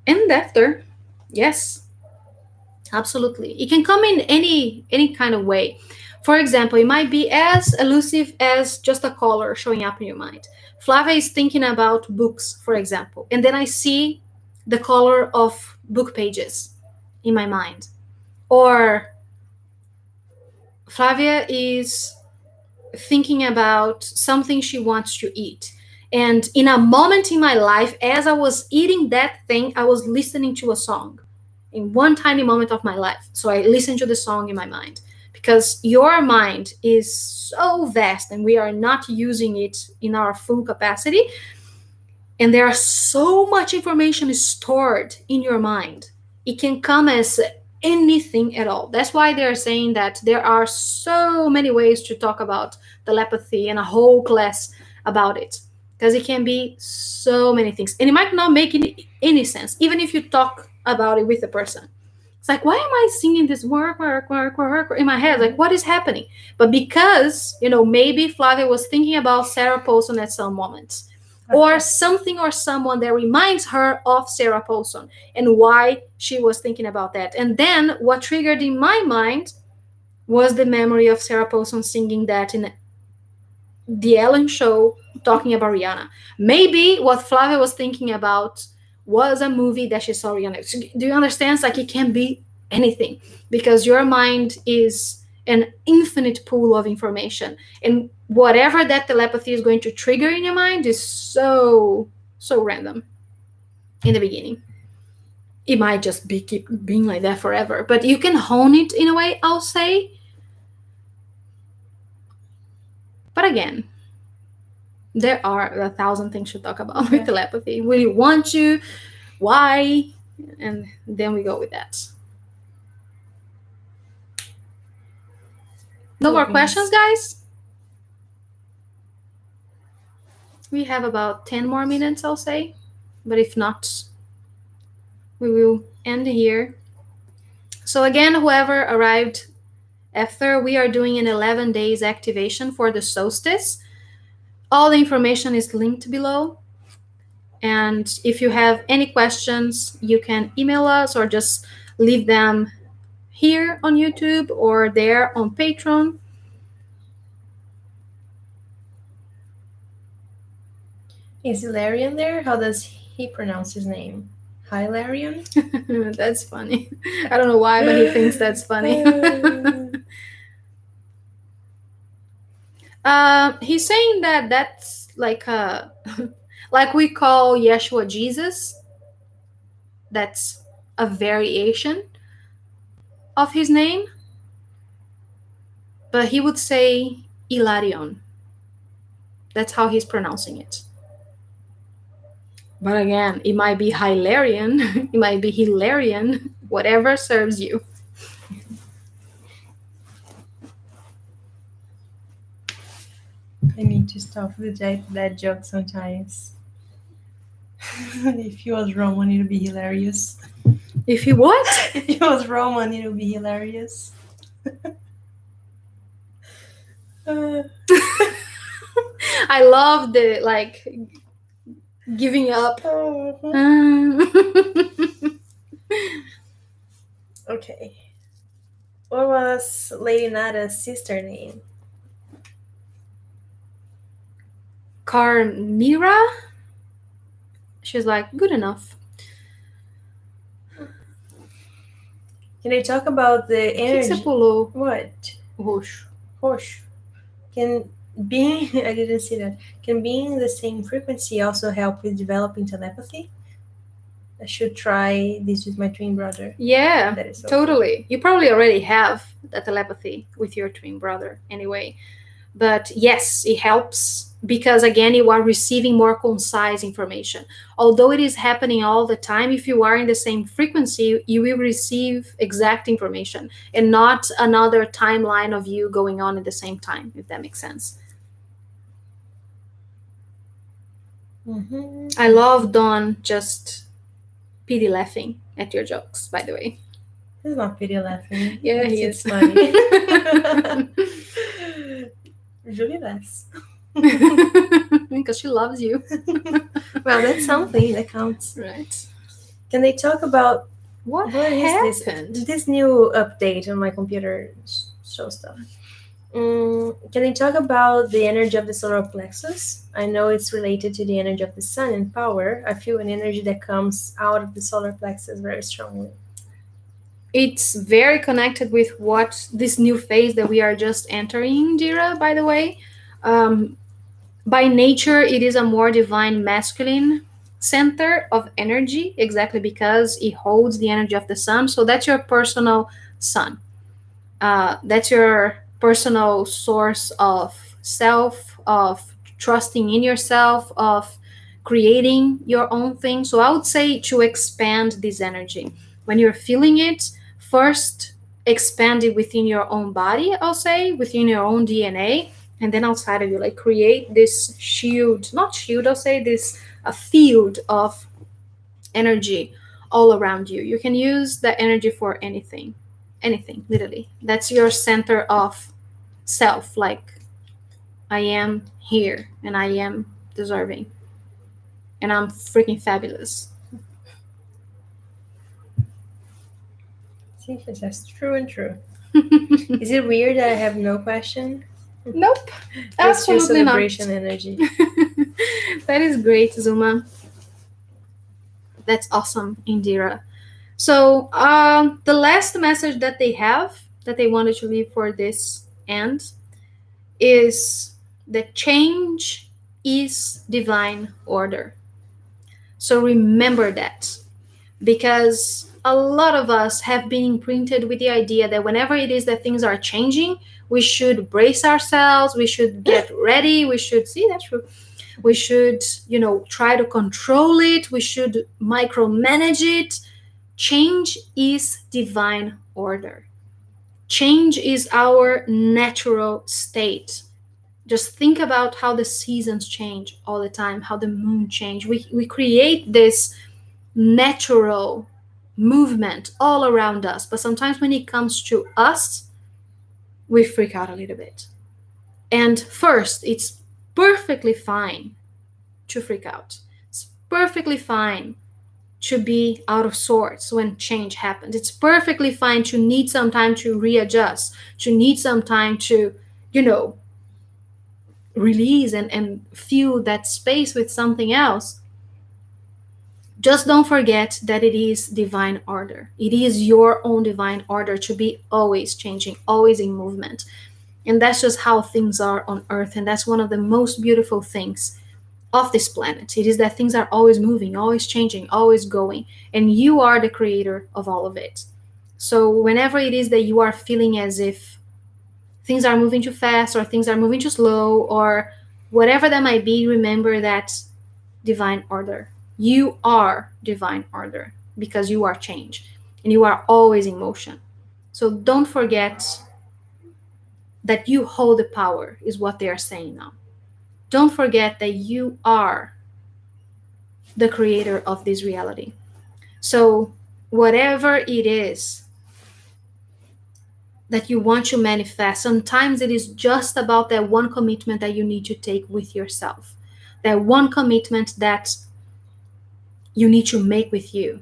And after, yes. Absolutely. It can come in any kind of way. For example, it might be as elusive as just a color showing up in your mind. Flavia is thinking about books, for example, and then I see the color of book pages in my mind. Or Flavia is thinking about something she wants to eat. And in a moment in my life, as I was eating that thing, I was listening to a song in one tiny moment of my life. So I listened to the song in my mind because your mind is so vast and we are not using it in our full capacity. And there are so much information stored in your mind. It can come as anything at all. That's why they're saying that there are so many ways to talk about telepathy and a whole class about it because it can be so many things and it might not make any sense even if you talk about it with a person. It's like, why am I singing this work in my head? Like, what is happening? But because, maybe Flavia was thinking about Sarah Paulson at some moments, or something or someone that reminds her of Sarah Paulson and why she was thinking about that. And then what triggered in my mind was the memory of Sarah Paulson singing that in the Ellen show talking about Rihanna. Maybe what Flavia was thinking about was a movie that she saw Rihanna. So, do you understand? It's like it can be anything because your mind is an infinite pool of information. And whatever that telepathy is going to trigger in your mind is so random in the beginning. It might just keep being like that forever. But you can hone it in a way, I'll say. But again, there are 1,000 things to talk about with telepathy. Will you want to? Why? And then we go with that. No more questions, guys? We have about 10 more minutes, I'll say. But if not, we will end here. So again, whoever arrived after, we are doing an 11 days activation for the solstice. All the information is linked below. And if you have any questions, you can email us or just leave them here on YouTube or there on Patreon. Is Hilarion there? How does he pronounce his name? Hilarion? That's funny. I don't know why, but he thinks that's funny. He's saying that that's like like we call Yeshua Jesus. That's a variation of his name. But he would say Hilarion. That's how he's pronouncing it. But again, it might be Hilarion, it might be Hilarion, whatever serves you. I need to stop with that joke sometimes. If he was Roman, it would be hilarious. If he what? If he was Roman, it would be hilarious. I love the like giving up. Okay. What was Lady Nada's sister name? Carmira? She's like, good enough. Can I talk about the energy? What? Roxo. Roxo. Can being I didn't see that. Can being the same frequency also help with developing telepathy? I should try this with my twin brother. Yeah, that is so totally cool. You probably already have that telepathy with your twin brother anyway. But yes, it helps because again, you are receiving more concise information. Although it is happening all the time, if you are in the same frequency, you will receive exact information and not another timeline of you going on at the same time, if that makes sense. Mm-hmm. I love Dawn just pity laughing at your jokes, by the way. He's not pity laughing. Yeah, he is. Funny. Julie laughs. Because she loves you. Well, that's something that counts. Right. Can they talk about What What is this? happened? This new update on my computer show stuff. Can you talk about the energy of the solar plexus? I know it's related to the energy of the sun and power. I feel an energy that comes out of the solar plexus very strongly. It's very connected with what this new phase that we are just entering, Dira, by the way. Um, by nature, it is a more divine masculine center of energy, exactly because it holds the energy of the sun. So that's your personal sun. That's your personal source of self, of trusting in yourself, of creating your own thing. So I would say to expand this energy. When you're feeling it, first expand it within your own body, I'll say, within your own DNA, and then outside of you, like create this shield, not shield, I'll say this a field of energy all around you. You can use that energy for anything, anything, literally. That's your center of self. Like, I am here and I am deserving and I'm freaking fabulous. See, that's true and true. Is it weird that I have no question? Nope, Just your absolutely not. celebration energy. That is great, Zuma. That's awesome, Indira. So, the last message that they have that they wanted to leave for this end is that change is divine order. So remember that, because a lot of us have been imprinted with the idea that whenever it is that things are changing, we should brace ourselves, we should get ready, we should see that's true. We should, try to control it, we should micromanage it. Change is divine order. Change is our natural state. Just think about how the seasons change all the time, how the moon change. We create this natural movement all around us, but sometimes when it comes to us, we freak out a little bit. And first, it's perfectly fine to freak out. It's perfectly fine to be out of sorts when change happens. It's perfectly fine to need some time to readjust, to need some time to, you know, release and fill that space with something else. Just don't forget that it is divine order. It is your own divine order to be always changing, always in movement. And that's just how things are on Earth. And that's one of the most beautiful things of this planet. It is that things are always moving, always changing, always going. And you are the creator of all of it. So whenever it is that you are feeling as if things are moving too fast or things are moving too slow or whatever that might be, remember that divine order. You are divine order because you are change and you are always in motion. So don't forget that you hold the power, is what they are saying now. Don't forget that you are the creator of this reality. So, whatever it is that you want to manifest, sometimes it is just about that one commitment that you need to take with yourself, that one commitment that you need to make with you,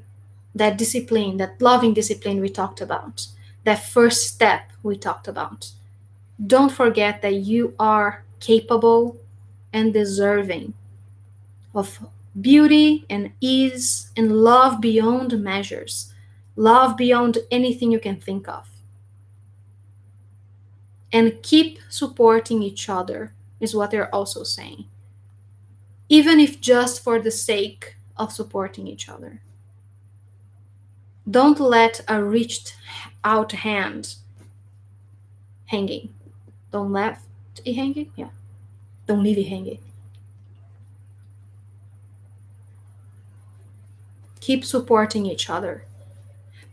that discipline, that loving discipline we talked about, that first step we talked about. Don't forget that you are capable and deserving of beauty and ease and love beyond measures, love beyond anything you can think of. And keep supporting each other, is what they're also saying, even if just for the sake of supporting each other. Don't let a reached out hand hanging. Don't left it hanging? Yeah. Don't leave it hanging. Keep supporting each other.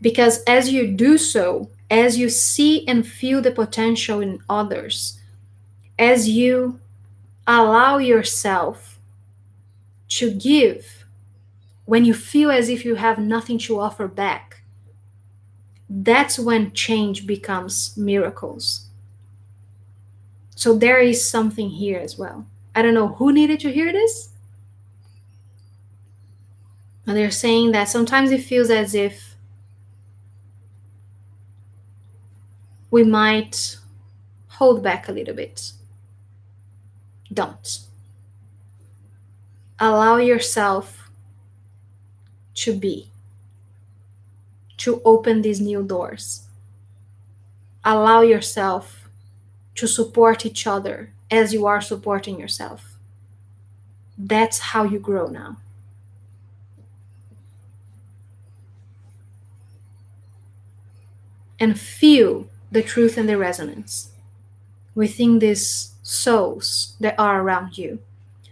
Because as you do so, as you see and feel the potential in others, as you allow yourself to give when you feel as if you have nothing to offer back, that's when change becomes miracles. So there is something here as well. I don't know who needed to hear this, but they're saying that sometimes it feels as if we might hold back a little bit. Don't. Allow yourself to be, to open these new doors. Allow yourself to support each other as you are supporting yourself. That's how you grow now. And feel the truth and the resonance within these souls that are around you.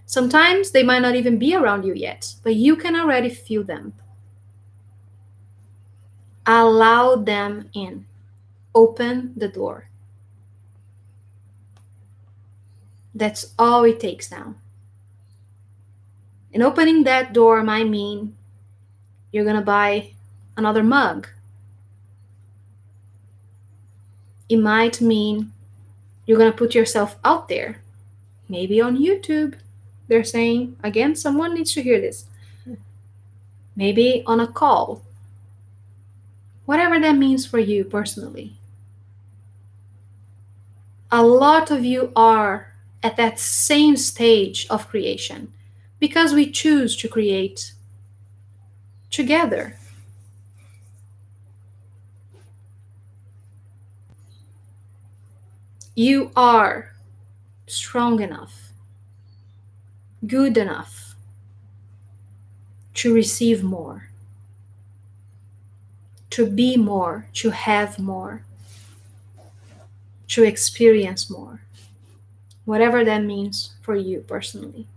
Sometimes they might not even be around you yet, but you can already feel them. Allow them in. Open the door. That's all it takes now. And opening that door might mean you're going to buy another mug. It might mean you're going to put yourself out there, maybe on YouTube. They're saying, again, someone needs to hear this. Maybe on a call. Whatever that means for you personally. A lot of you are at that same stage of creation because we choose to create together. You are strong enough, good enough to receive more, to be more, to have more, to experience more, whatever that means for you personally.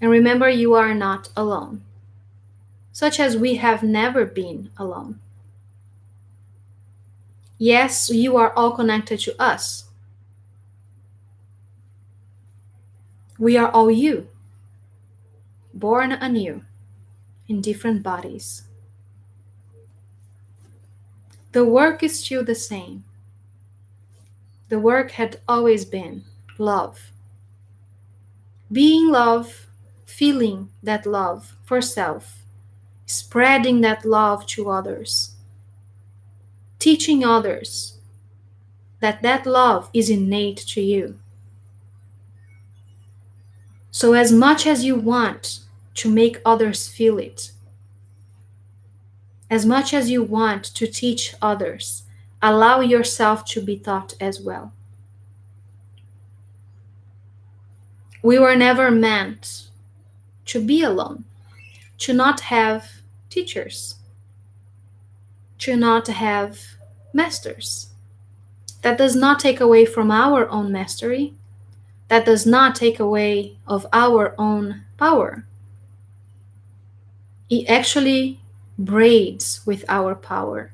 And remember, you are not alone, such as we have never been alone. Yes, you are all connected to us. We are all you, born anew, in different bodies. The work is still the same. The work had always been love. Being love, feeling that love for self, spreading that love to others, teaching others that that love is innate to you. So as much as you want to make others feel it, as much as you want to teach others, allow yourself to be taught as well. We were never meant to be alone, to not have teachers, to not have masters. That does not take away from our own mastery. That does not take away of our own power. It actually braids with our power.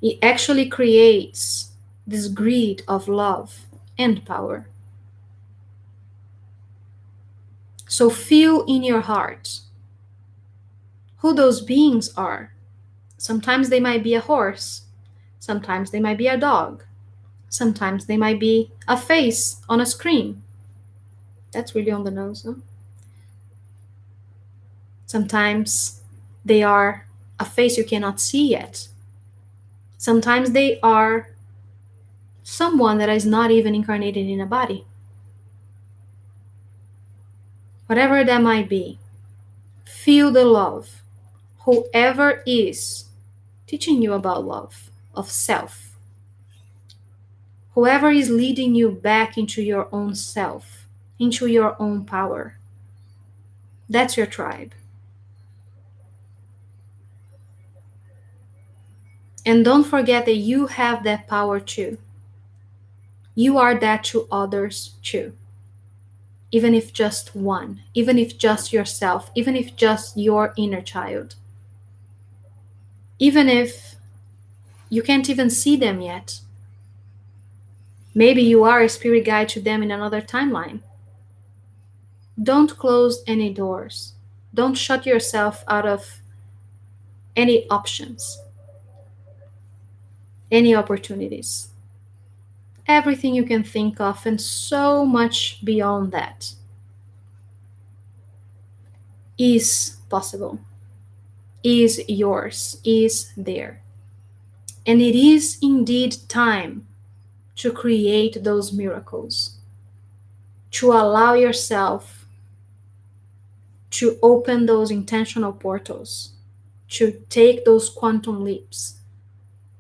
It actually creates this greed of love and power. So feel in your heart who those beings are. Sometimes they might be a horse. Sometimes they might be a dog. Sometimes they might be a face on a screen. That's really on the nose, no? Sometimes they are a face you cannot see yet. Sometimes they are someone that is not even incarnated in a body. Whatever that might be, feel the love. Whoever is teaching you about love, of self, whoever is leading you back into your own self, into your own power, that's your tribe. And don't forget that you have that power too. You are that to others too. Even if just one, even if just yourself, even if just your inner child. Even if you can't even see them yet. Maybe you are a spirit guide to them in another timeline. Don't close any doors. Don't shut yourself out of any options, any opportunities. Everything you can think of, and so much beyond that, is possible, is yours, is there. And it is indeed time to create those miracles, to allow yourself to open those intentional portals, to take those quantum leaps,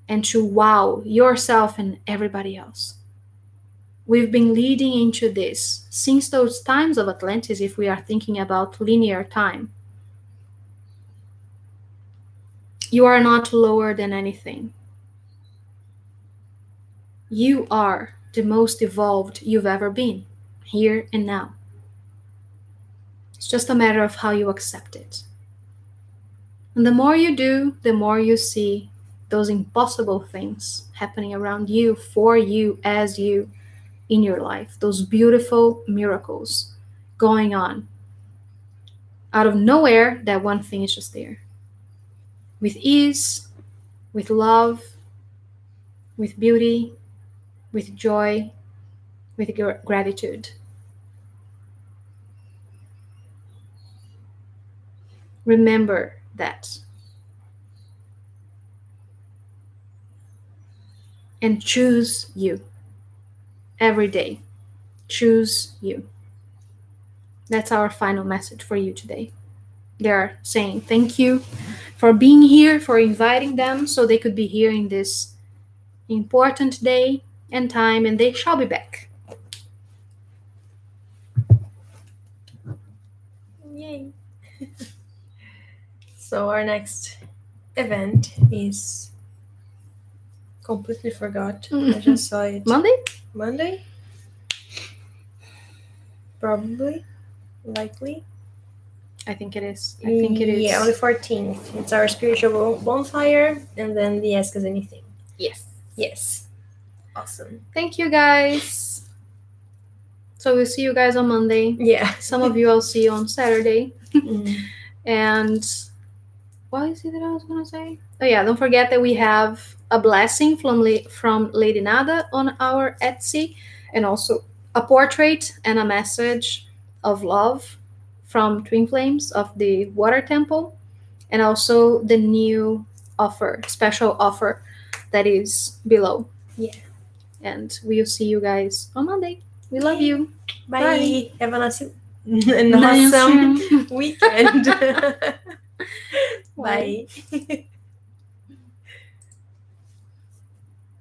and to wow yourself and everybody else. We've been leading into this since those times of Atlantis, if we are thinking about linear time. You are not lower than anything. You are the most evolved you've ever been, here and now. It's just a matter of how you accept it. And the more you do, the more you see those impossible things happening around you, for you, as you, in your life. Those beautiful miracles going on. Out of nowhere, that one thing is just there. With ease, with love, with beauty, with joy, with gratitude. Remember that. And choose you. Every day. Choose you. That's our final message for you today. They're saying thank you for being here, for inviting them so they could be here in this important day and time, and they shall be back. Yay. So our next event is completely forgot. I just saw it. Monday? Probably. Likely. I think it is. Yeah, on the 14th. It's our spiritual bonfire, and then the Ask Us Anything. Yes. Awesome. Thank you, guys. So we'll see you guys on Monday. Yeah. Some of you I'll see you on Saturday. And what is it that I was gonna say? Oh yeah, don't forget that we have a blessing from Lady Nada on our Etsy, and also a portrait and a message of love from Twin Flames of the Water Temple, and also the new offer, special offer that is below. Yeah. And we'll see you guys on Monday. We love you. Bye. Bye. Have an awesome weekend. Bye.